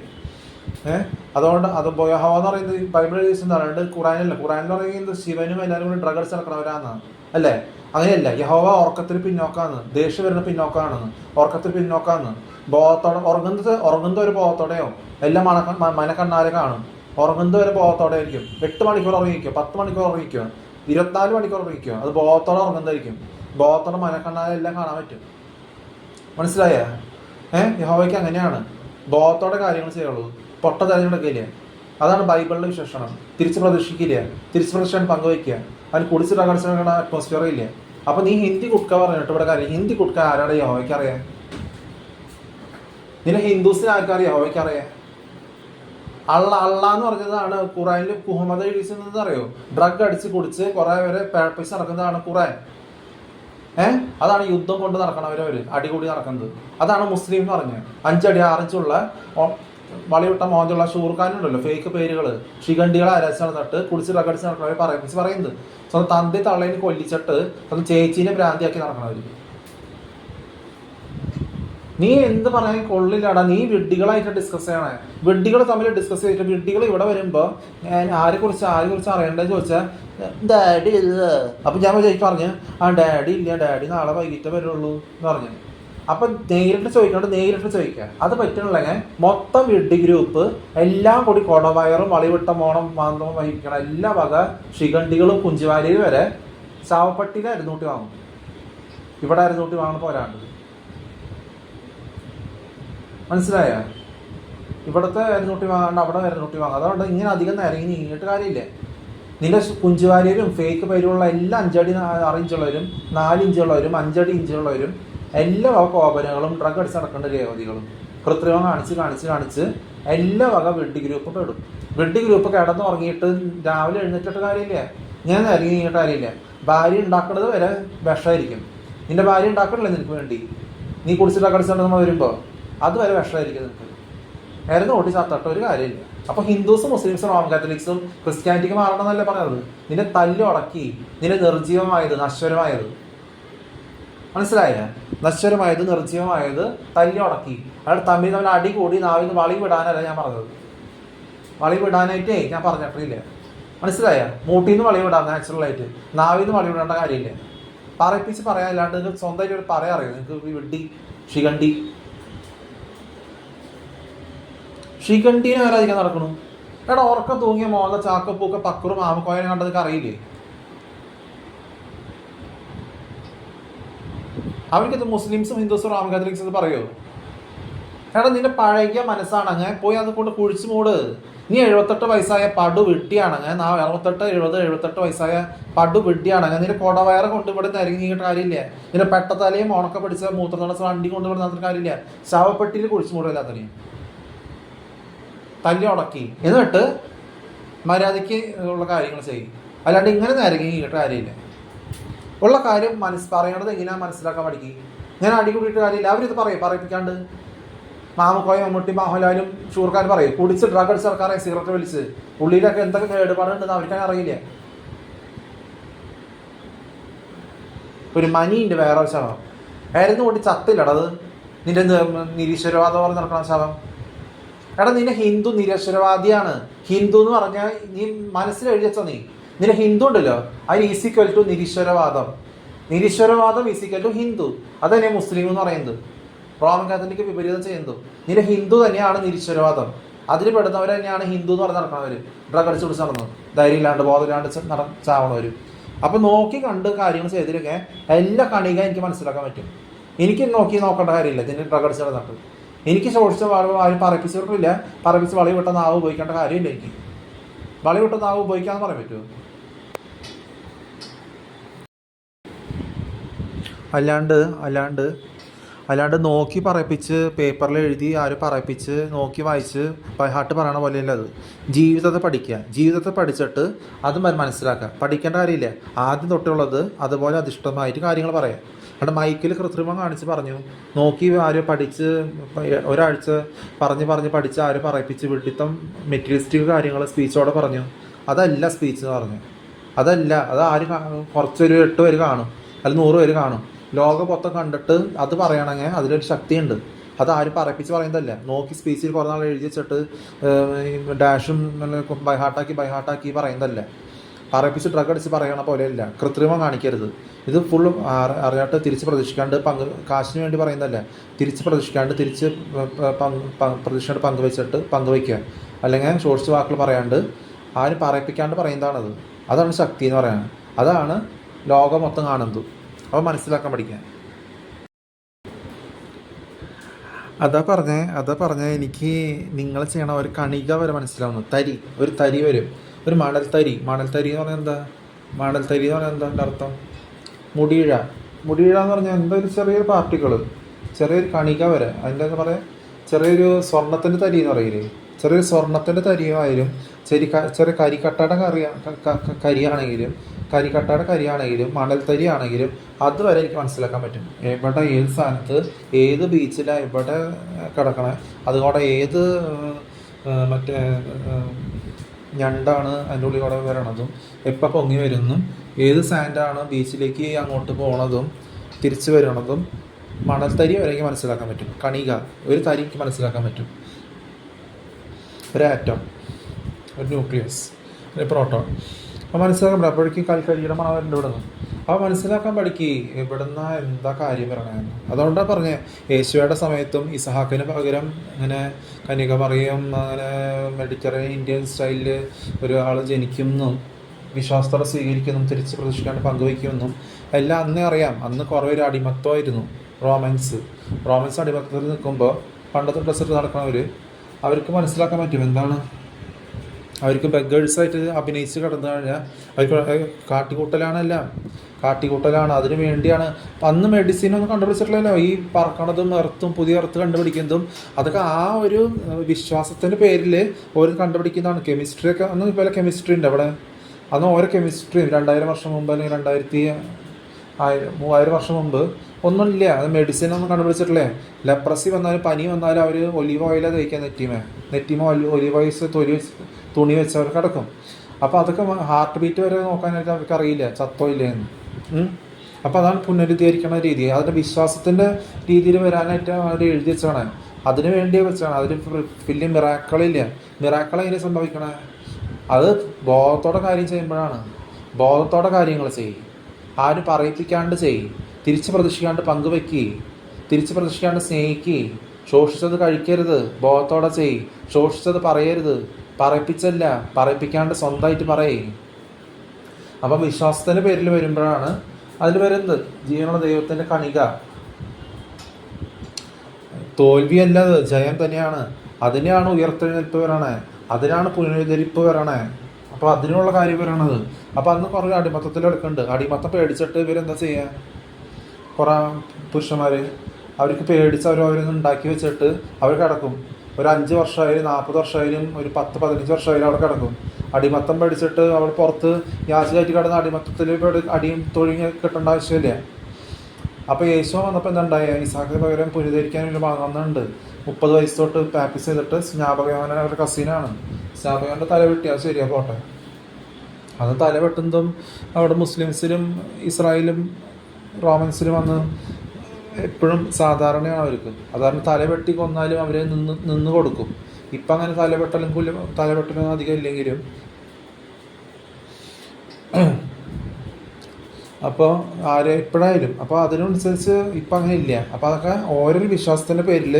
അതുകൊണ്ട് അത് യഹോവ എന്ന് പറയുന്നത് ബൈബിൾ എഴുതിയിട്ടുണ്ട്. അല്ലാണ്ട് ഖുറാനിൽ പറയുന്നത് ശിവനും എല്ലാവരും കൂടി ഡ്രഗ് അടിച്ച് നടക്കണവരാന്നാണ് അല്ലേ. അങ്ങനെയല്ല. യഹോവ ഉറക്കത്തിന് പിന്നോക്കാന്ന്, ദേഷ്യം വരുന്ന പിന്നോക്കാണെന്ന്, ഉറക്കത്തിന് പിന്നോക്കാന്ന്. ബോധത്തോടെ ഉറങ്ങുന്നത് ഒരു ബോധത്തോടെയോ എല്ലാം മനക്കണ്ണാരെ കാണും. ഉറങ്ങുന്നത് വരെ ബോധത്തോടെ ആയിരിക്കും. 8 മണിക്കൂർ ഉറങ്ങിക്കോ, 10 മണിക്കൂർ ഉറങ്ങിക്കോ, 24 മണിക്കൂർ ഉറങ്ങിക്കോ, അത് ബോധത്തോടെ ഉറങ്ങുന്നതായിരിക്കും. ബോധത്തോടെ മനക്കണ്ണാരെല്ലാം കാണാൻ പറ്റും. മനസ്സിലായ? യഹോവയ്ക്ക് അങ്ങനെയാണ്. ബോധത്തോടെ കാര്യങ്ങൾ ചെയ്യുള്ളൂ. പൊട്ട തെരഞ്ഞെടുക്കില്ല. അതാണ് ബൈബിളിലെ വിശേഷണം. തിരിച്ച് പ്രതീക്ഷിക്കില്ല, തിരിച്ച് പ്രദർശനം പങ്കുവയ്ക്കുക. അതിന് കുടിച്ചിട്ട് അകർഷണ അറ്റ്മോസ്ഫിയർ ഇല്ല. അപ്പൊ നീ ഹിന്ദി കുട്ക പറഞ്ഞിട്ട് ഇവിടെ കാര്യം. ഹിന്ദി കുട്ക ആരാടെ യഹോവയ്ക്ക് അറിയാം? നിന്നെ ഹിന്ദുസിന് ആർക്കറിയാം? യഹോവയ്ക്ക് അറിയാം. അള്ളാന്ന് പറഞ്ഞതാണ് ഖുറാനിൽ മുഹമ്മദ് എഴുതിച്ചെന്ന് അറിയോ? ഡ്രഗ് അടിച്ച് കുടിച്ച് കുറെ പേരെ പേഴ്പൈസ് നടക്കുന്നതാണ് ഖുറാൻ. അതാണ് യുദ്ധം കൊണ്ട് നടക്കണവരവര് അടികൂടി നടക്കുന്നത്. അതാണ് മുസ്ലിം എന്ന് പറഞ്ഞ് 5 അടി 6 ഇഞ്ചുള്ള വളിവിട്ട മോഞ്ചുള്ള ഷൂർഖാനുണ്ടല്ലോ, ഫേക്ക് പേരുകൾ, ശിഖണ്ഡികളെ അരച്ച് നടന്നിട്ട് കുടിച്ച് ഡ്രഗ് അടിച്ച് നടക്കണവരെ പറയുന്നത്. സ്വന്തം തന്തി തള്ളേനെ കൊല്ലിച്ചിട്ട് സ്വന്തം ചേച്ചീനെ ഭ്രാന്തിയാക്കി നടക്കണവര്. നീ എന്ത് പറയാൻ കൊള്ളില്ലാടാ. നീ വിഡ്ഢികളായിട്ട് ഡിസ്കസ് ചെയ്യണേ. വിഡ്ഢികൾ തമ്മിൽ ഡിസ്കസ് ചെയ്തിട്ട് വിഡ്ഢികൾ ഇവിടെ വരുമ്പോൾ ഞാൻ ആരെ കുറിച്ച് അറിയണ്ടെന്ന് ചോദിച്ചാൽ ഡാഡി ഇല്ല. അപ്പം ഞാൻ പറഞ്ഞു ഡാഡി ഇല്ല, ഡാഡി നാളെ വൈകിട്ടേ വരുള്ളൂ എന്ന് പറഞ്ഞു. അപ്പം നേരിട്ട് ചോദിക്കുക. അത് പറ്റണില്ലെങ്കിൽ മൊത്തം വിഡ്ഢി ഗ്രൂപ്പ് എല്ലാം കൂടി കൊടവയറും വളിവിട്ട മോണം മാന്തവും വഹിക്കണം. എല്ലാ വക ശിഖണ്ഡികളും കുഞ്ചുവാലിയിൽ വരെ ചാവപ്പട്ടിയിൽ അരുന്നൂട്ടി വാങ്ങും. ഇവിടെ അരുന്നൂട്ടി വാങ്ങണ പോരാണ്ട്. മനസ്സിലായ? ഇവിടുത്തെ അരുന്നൂട്ടി വാങ്ങാണ്ട് അവിടെ അരുന്നൂട്ടി വാങ്ങും. അതുകൊണ്ട് ഇങ്ങനെ അധികം നിരങ്ങി നീങ്ങിയിട്ട് കാര്യമില്ല. നിന്റെ കുഞ്ചുവാലിയിലും ഫേക്ക് പേരുള്ള എല്ലാ 5 അടി 6 ഇഞ്ചുള്ളവരും 4 ഇഞ്ചുള്ളവരും 5 അടി ഇഞ്ചുള്ളവരും എല്ലാ വക കോപനകളും ഡ്രഗ് അടിച്ച് നടക്കേണ്ട രേവതികളും കൃത്രിമം കാണിച്ച് എല്ലാ വക വെഡ്ഡി ഗ്രൂപ്പ് പെടും. വെഡ്ഡി ഗ്രൂപ്പ് കിടന്നുറങ്ങിയിട്ട് രാവിലെ എഴുന്നേറ്റിട്ട് കാര്യമില്ല, ഞാൻ ഇറങ്ങിയിട്ട് കാര്യമില്ല. ഭാര്യ ഉണ്ടാക്കുന്നത് വരെ വിഷമായിരിക്കും. നിന്റെ ഭാര്യ ഉണ്ടാക്കണില്ലേ നിനക്ക് വേണ്ടി, നീ കുടിച്ചിട്ട് കടിച്ചിട്ടുണ്ടെന്ന് വരുമ്പോൾ അത് വരെ വിഷമായിരിക്കും നിനക്ക്. നേരെ ഓട്ടി ചത്തട്ട ഒരു കാര്യമില്ല. അപ്പോൾ ഹിന്ദുസും മുസ്ലിംസും റോമൻ കാത്തലിക്സും ക്രിസ്ത്യാനിറ്റിക്ക് മാറണമെന്നല്ല പറഞ്ഞത്. നിന്നെ തല്ലുടക്കി, നിന്നെ നിർജീവമായത്, നശ്വരമായത്, മനസ്സിലായ? നശ്വരമായത്, നിർജീവമായത് തല്ലുടക്കി. അയാൾ തമ്മിൽ അടി കൂടി നാവിന്ന് വളി വിടാനല്ല ഞാൻ പറഞ്ഞത്. വളി വിടാനായിട്ടേ ഞാൻ പറഞ്ഞിട്ടില്ല, മനസ്സിലായ? മൂട്ടിന്ന് വളി വിടാം നാച്ചുറലായിട്ട്, നാവിന്ന് വളി വിടേണ്ട കാര്യമില്ല. പറയിപ്പിച്ച് പറയാനില്ലാണ്ട് നിങ്ങൾക്ക് സ്വന്തമായിട്ട് ഒരു പറയാൻ അറിയാം. നിങ്ങൾക്ക് വെഡ്ഡി ഷിഗണ്ടീനെ ആരാധിക്കാൻ നടക്കണു. എടാ ഉറക്കം തൂങ്ങിയ മോത ചാക്കപ്പൂക്ക പക്കുറും ആമക്കോയനെ കണ്ടതൊക്കെ അറിയില്ലേ? അവർക്കിത് മുസ്ലിംസും ഹിന്ദുസും റോമൻ കാത്തലിക്സും ഇത് പറയുമോ? എടാ നിന്റെ പഴകിയ മനസ്സാണങ്ങ് പോയി അത് കൊണ്ട് കുഴിച്ചു മൂട്. നീ 78 വയസ്സായ പടു വെട്ടിയാണങ്ങ്, 78 വയസ്സായ പടു വെട്ടിയാണങ്ങ്. നിന്റെ കൊടവയറ് കൊണ്ട് ഇവിടെ നിരങ്ങിയിട്ട് കാര്യമില്ല. നിന്റെ പെട്ടത്തലയും ഉണക്ക പിടിച്ച മൂത്രനടച്ച വണ്ടി കൊണ്ട് ഇവിടെ നടന്നിട്ട് കാര്യമില്ല. ശവപ്പെട്ടിയിൽ കുഴിച്ചു മൂടില്ലാത്തനെയും തല്ലി ഉടക്കി എന്നിട്ട് മര്യാദയ്ക്ക് ഉള്ള കാര്യങ്ങൾ ചെയ്യും. അല്ലാണ്ട് ഇങ്ങനെ നിരങ്ങിയിട്ട് കാര്യമില്ല. ഉള്ള കാര്യം പറയണത് എങ്ങനെയാ മനസ്സിലാക്കാൻ പഠിക്കും. ഞാൻ അടി കൂടിയിട്ട് കാര്യമില്ല. അവരിത് പറയിപ്പിക്കാണ്ട് മാമുക്കോയ മമ്മൂട്ടി മോഹൻലാലും ഷൂർഖാൻ പറയും കുടിച്ച് ഡ്രഗ് അടിച്ച് ആൾക്കാരെ സിഗരറ്റ് വലിച്ച് ഉള്ളിലൊക്കെ എന്തൊക്കെ കേടുപാടുണ്ടെന്ന് അവർക്കാൻ അറിയില്ല. ഒരു മനിയുണ്ട് വേറെ ഒരു ശവം, ആയിരുന്നു കൂടി ചത്തില്ലടത്. നിന്റെ നിരീശ്വരവാദം പറഞ്ഞ് നടക്കണം ശവം. എടാ നിന്നെ ഹിന്ദു നിരീശ്വരവാദിയാണ്. ഹിന്ദു എന്ന് പറഞ്ഞാൽ നീ മനസ്സിൽ എഴുതിച്ചോ, നിന്റെ ഹിന്ദു ഉണ്ടല്ലോ, അതിന് ഈസിക്വൽ ടു നിരീശ്വരവാദം. നിരീശ്വരവാദം ഈസിക്വൽ ടു ഹിന്ദു. അതന്നെ മുസ്ലിം എന്ന് പറയുന്നത്. റോമൻ കാത്തലിക് വിപരീതം ചെയ്യുന്നു. നിന്റെ ഹിന്ദു തന്നെയാണ് നിരീശ്വരവാദം. അതിൽ പെടുന്നവർ തന്നെയാണ് ഹിന്ദു എന്ന് പറഞ്ഞ് നടക്കണവർ. ഡ്രഗ് അടിച്ച് പിടിച്ച് നടന്നു ധൈര്യമില്ലാണ്ട് ബോധമില്ലാണ്ട് ചാവണവർ. അപ്പം നോക്കി കണ്ട് കാര്യങ്ങൾ ചെയ്തിട്ടൊക്കെ എല്ലാ കണിക എനിക്ക് മനസ്സിലാക്കാൻ പറ്റും. എനിക്ക് നോക്കേണ്ട കാര്യമില്ല. ഇതിന് ഡ്രഗ് അടിച്ച് നടന്നിട്ട് എനിക്ക് ശോഷിച്ച ആരും പറയിപ്പിച്ചിട്ടില്ല. പറയിപ്പിച്ച് വളി വിട്ട നാവ് ഉപയോഗിക്കേണ്ട കാര്യമില്ല. എനിക്ക് വളി വിട്ട നാവ് ഉപയോഗിക്കാന്ന് പറയാൻ പറ്റുമോ? അല്ലാണ്ട് നോക്കി പറയിപ്പിച്ച് പേപ്പറിൽ എഴുതി ആരും പറയിപ്പിച്ച് നോക്കി വായിച്ച് ബൈഹാർട്ട് പറയണ പോലെയല്ല അത്. ജീവിതത്തെ പഠിച്ചിട്ട് അത് മനസ്സിലാക്കുക. പഠിക്കേണ്ട കാര്യമില്ല. ആദ്യം തൊട്ടുള്ളത് അതുപോലെ അധിഷ്ഠിതമായിട്ട് കാര്യങ്ങൾ പറയാം. അവിടെ മൈക്കിൽ കൃത്രിമം കാണിച്ച് പറഞ്ഞു നോക്കി ആരും പഠിച്ച് ഒരാഴ്ച പഠിച്ച് ആരും പറയിപ്പിച്ച് വിഡിത്തം മെറ്റീരിയലിസ്റ്റിക് കാര്യങ്ങൾ സ്പീച്ചോടെ പറഞ്ഞു. അതല്ല സ്പീച്ച് എന്ന് പറഞ്ഞു. അത് ആരും കുറച്ചൊരു 8 പേര് കാണും, അല്ലെങ്കിൽ 100 പേര് കാണും. ലോകം മൊത്തം കണ്ടിട്ട് അത് പറയണമെങ്കിൽ അതിലൊരു ശക്തിയുണ്ട്. അത് ആരും പറയിപ്പിച്ച് പറയുന്നതല്ല. നോക്കി സ്പീച്ചിൽ കുറേ നാൾ എഴുതി വെച്ചിട്ട് ഡാഷും ബൈഹാർട്ടാക്കി പറയുന്നതല്ല. പറയിപ്പിച്ച് ഡ്രഗ് അടിച്ച് പറയണ പോലെയല്ല. കൃത്രിമം കാണിക്കരുത്. ഇത് ഫുള്ളും അറിയാട്ട് തിരിച്ച് പ്രതീക്ഷിക്കാണ്ട് കാശിന് വേണ്ടി പറയുന്നതല്ല. തിരിച്ച് പ്രതീക്ഷിക്കാണ്ട് തിരിച്ച് പ്രതീക്ഷയോട് പങ്കുവയ്ക്കുക. അല്ലെങ്കിൽ ഷോർട്സ് വാക്കുകൾ പറയാണ്ട് ആരും പറയിപ്പിക്കാണ്ട് പറയുന്നതാണത്. അതാണ് ശക്തി എന്ന് പറയുന്നത്. അതാണ് ലോകം മൊത്തം കാണുന്നത്. അപ്പോൾ മനസ്സിലാക്കാൻ പഠിക്കാൻ. അതാ പറഞ്ഞേ എനിക്ക് നിങ്ങൾ ചെയ്യണ ഒരു കണിക വരെ മനസ്സിലാവുന്നു. ഒരു തരി വരും. ഒരു മണൽത്തരി എന്ന് പറഞ്ഞാൽ എന്താ? മണൽത്തരി എന്ന് പറഞ്ഞാൽ എന്താ എൻ്റെ അർത്ഥം? മുടിയിഴ എന്ന് പറഞ്ഞാൽ എന്താ? ഒരു ചെറിയൊരു പാർട്ടിക്കിൾ, ചെറിയൊരു കണിക വരെ. അതിൻ്റെ എന്താ പറയുക, ചെറിയൊരു സ്വർണത്തിൻ്റെ തരി എന്ന് പറയില്ലേ? ചെറിയൊരു സ്വർണത്തിൻ്റെ തരിയായാലും ചെറിയ കരിക്കട്ടയുടെ കരിയാണെങ്കിലും മണൽത്തരി ആണെങ്കിലും അതുവരെ എനിക്ക് മനസ്സിലാക്കാൻ പറ്റും. എവിടെ ഏത് സ്ഥാനത്ത് ഏത് ബീച്ചിലാണ് എവിടെ കിടക്കണേ, അതുകൂടെ ഏത് മറ്റേ ഞണ്ടാണ് അതിൻ്റെ ഉള്ളിൽ കൂടെ വരണതും എപ്പോൾ പൊങ്ങി വരുന്നതും ഏത് സാൻഡാണ് ബീച്ചിലേക്ക് അങ്ങോട്ട് പോണതും തിരിച്ചു വരണതും മണൽത്തരി വരെ എനിക്ക് മനസ്സിലാക്കാൻ പറ്റും. കണിക ഒരു തരി എനിക്ക് മനസ്സിലാക്കാൻ പറ്റും. ഒരു ആറ്റം, ഒരു ന്യൂക്ലിയസ്, ഒരു പ്രോട്ടോൺ. അപ്പോൾ മനസ്സിലാക്കാൻ പറ്റും. അപ്പോഴേക്കും കരിയുടെ മണം വരേണ്ട ഇവിടെ നിന്ന്. അപ്പോൾ മനസ്സിലാക്കാൻ പഠിക്കുക ഇവിടുന്ന് എന്താ കാര്യം പറയണമെന്ന്. അതുകൊണ്ടാണ് പറഞ്ഞത് യേശുവയുടെ സമയത്തും ഇസഹാക്കിന് പകരം ഇങ്ങനെ കന്യക മറിയം അങ്ങനെ മെഡിറ്ററേനിയൻ ഇന്ത്യൻ സ്റ്റൈലിൽ ഒരാൾ ജനിക്കുമെന്നും വിശ്വാസത്തോടെ സ്വീകരിക്കുമെന്നും തിരിച്ച് പ്രതീക്ഷിക്കാണ്ട് പങ്കുവയ്ക്കുമെന്നും എല്ലാം അന്നേ അറിയാം. അന്ന് കുറേ ഒരു അടിമത്വമായിരുന്നു റോമൻസ് അടിമത്തത്തിൽ നിൽക്കുമ്പോൾ പണ്ടത്തെ ഡ്രസ്സിട്ട് നടക്കണവർ അവർക്ക് മനസ്സിലാക്കാൻ പറ്റും എന്താണ്. അവർക്ക് ബെഗേഴ്സായിട്ട് അഭിനയിച്ച് കിടന്നു കഴിഞ്ഞാൽ അവർക്ക് കാട്ടിക്കൂട്ടലാണെല്ലാം. കാട്ടിക്കൂട്ടലാണ്. അതിന് വേണ്ടിയാണ്. അന്ന് മെഡിസിനൊന്നും കണ്ടുപിടിച്ചിട്ടില്ലല്ലോ. ഈ പറക്കണതും എർത്തും പുതിയ എർത്ത് കണ്ടുപിടിക്കുന്നതും അതൊക്കെ ആ ഒരു വിശ്വാസത്തിൻ്റെ പേരിൽ ഓരോ കണ്ടുപിടിക്കുന്നതാണ്. കെമിസ്ട്രി ഒക്കെ അന്ന് ഇതുപോലെ കെമിസ്ട്രി ഉണ്ട് അവിടെ. അന്ന് ഓരോ കെമിസ്ട്രിയും 2000 വർഷം മുമ്പ് അല്ലെങ്കിൽ 3000 വർഷം മുമ്പ് ഒന്നുമില്ല. അത് മെഡിസിനൊന്നും കണ്ടുപിടിച്ചിട്ടില്ലേ. ലെപ്രസി വന്നാലും പനി വന്നാലും അവർ ഒലീവ് ഓയിലാണ് തേക്കുക നെറ്റിമ ഒലീവ് ഓയിൽസ് തുണി വെച്ചവർ കിടക്കും. അപ്പോൾ അതൊക്കെ ഹാർട്ട് ബീറ്റ് വരെ നോക്കാനായിട്ട് അവർക്ക് അറിയില്ല ചത്തോ ഇല്ലേന്ന്. അപ്പോൾ അതാണ് പുനരുദ്ധീകരിക്കുന്ന രീതി. അതിൻ്റെ വിശ്വാസത്തിൻ്റെ രീതിയിൽ വരാനായിട്ട് അവർ എഴുതി വെച്ചാണ്. അതിന് വേണ്ടി വെച്ചാണ്. അതിന് വലിയ മിറാക്കളില്ല. മിറാക്കൾ എങ്ങനെ സംഭവിക്കണേ? അത് ബോധത്തോടെ കാര്യം ചെയ്യുമ്പോഴാണ്. ബോധത്തോടെ കാര്യങ്ങൾ ചെയ്യും. ആരും പറയിപ്പിക്കാണ്ട് ചെയ്യും. തിരിച്ച് പ്രതീക്ഷിക്കാണ്ട് പങ്കുവെക്കുക. തിരിച്ച് പ്രതീക്ഷിക്കാണ്ട് സ്നേഹിക്കുക. ശോഷിച്ചത് കഴിക്കരുത്. ബോധത്തോടെ ചെയ്യും. ശോഷിച്ചത് പറയരുത്. പറയിപ്പിച്ചല്ല, പറയിപ്പിക്കാണ്ട് സ്വന്തമായിട്ട് പറയും. അപ്പം വിശ്വാസത്തിൻ്റെ പേരിൽ വരുമ്പോഴാണ് അതിൽ വരുന്നത് ജീവനുള്ള ദൈവത്തിൻ്റെ കണിക. തോൽവിയല്ലത്, ജയം തന്നെയാണ്. അതിനെയാണ് ഉയർത്തെഴുന്നേൽപ്പ് വരണേ. അതിനാണ് പുനരുദ്ധരിപ്പ് വരണേ. അപ്പോൾ അതിനുള്ള കാര്യം വരണത്. അപ്പോൾ അന്ന് കുറേ അടിമത്തത്തിൽ എടുക്കുന്നുണ്ട്. അടിമത്തം പേടിച്ചിട്ട് ഇവരെന്താ ചെയ്യുക? കുറേ പുരുഷന്മാർ അവർക്ക് പേടിച്ച് അവരൊന്നും ഉണ്ടാക്കി വെച്ചിട്ട് അവർ കിടക്കും. ഒരു 5 വർഷമായാലും 40 വർഷമായാലും ഒരു 10-15 വർഷമായാലും അവിടെ കിടക്കും. അടിമത്തം പേടിച്ചിട്ട് അവൾ പുറത്ത് യാചിയായിട്ട് കിടന്ന അടിമത്തത്തിൽ അടിയും തൊഴിൽ കിട്ടേണ്ട ആവശ്യമില്ല. അപ്പോൾ യേശു വന്നപ്പോൾ എന്താ ഉണ്ടായത്? ഇസാഖിന് പകരം പുനരുദ്ധരിക്കാൻ ഒരു വന്നുണ്ട്. 30 വയസ്സ് തൊട്ട് പ്രാക്ടീസ് ചെയ്തിട്ട് സ്നാപകയോഹന അവരുടെ കസിനാണ്. സ്നാപകയോഹൻ്റെ തല വെട്ടി. അത് ശരിയാ പോട്ടെ. അത് തല വെട്ടുന്നതും അവിടെ മുസ്ലിംസിലും ഇസ്രായേലും റോമൻസിലും വന്ന് എപ്പോഴും സാധാരണയാണ് അവർക്ക്. അതാണ് തല വെട്ടി കൊന്നാലും അവരെ നിന്ന് കൊടുക്കും. ഇപ്പം അങ്ങനെ തലവെട്ടലും അധികം ഇല്ലെങ്കിലും. അപ്പോൾ എപ്പോഴായാലും അപ്പോൾ അതിനനുസരിച്ച് ഇപ്പം അങ്ങനെ ഇല്ല. അപ്പോൾ അതൊക്കെ ഓരോ വിശ്വാസത്തിൻ്റെ പേരിൽ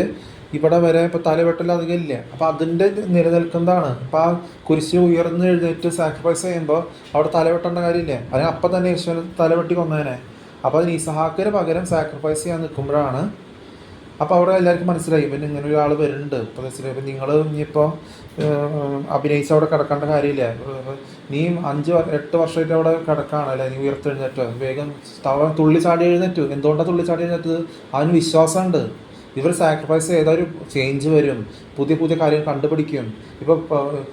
ഇവിടെ വരെ ഇപ്പോൾ തലവെട്ടൽ അധികം ഇല്ല. അപ്പോൾ അതിൻ്റെ നിലനിൽക്കുന്നതാണ്. അപ്പോൾ ആ കുരിശ് ഉയർന്ന് എഴുന്നേറ്റ് സാക്രിഫൈസ് ചെയ്യുമ്പോൾ അവിടെ തലവെട്ടേണ്ട കാര്യമില്ല. അതിന് അപ്പം തന്നെ യേശുവിനെ തലവെട്ടി കൊന്നതിനെ. അപ്പോൾ അതിന് ഇസഹാക്കിന് പകരം സാക്രിഫൈസ് ചെയ്യാൻ നിൽക്കുമ്പോഴാണ് അപ്പോൾ അവിടെ എല്ലാവർക്കും മനസ്സിലായി പിന്നെ ഇങ്ങനെ ഒരാൾ വരുന്നുണ്ട്. ഇപ്പോൾ മനസ്സിലായി. ഇപ്പം നിങ്ങൾ ഇനിയിപ്പോൾ അഭിനയിച്ച് അവിടെ കിടക്കേണ്ട കാര്യമില്ല. നീ 5-8 വർഷമായിട്ട് അവിടെ കിടക്കുകയാണല്ലേ, നീ ഉയർത്തെഴുന്നേറ്റോ, വേഗം തുള്ളി ചാടി എഴുന്നേറ്റു. എന്തുകൊണ്ടാണ് തുള്ളി ചാടി എഴുന്നേറ്റത്? അതിന് വിശ്വാസമുണ്ട്. ഇവർ സാക്രിഫൈസ് ചെയ്താൽ ഒരു ചേഞ്ച് വരും. പുതിയ പുതിയ കാര്യങ്ങൾ കണ്ടുപിടിക്കും. ഇപ്പോൾ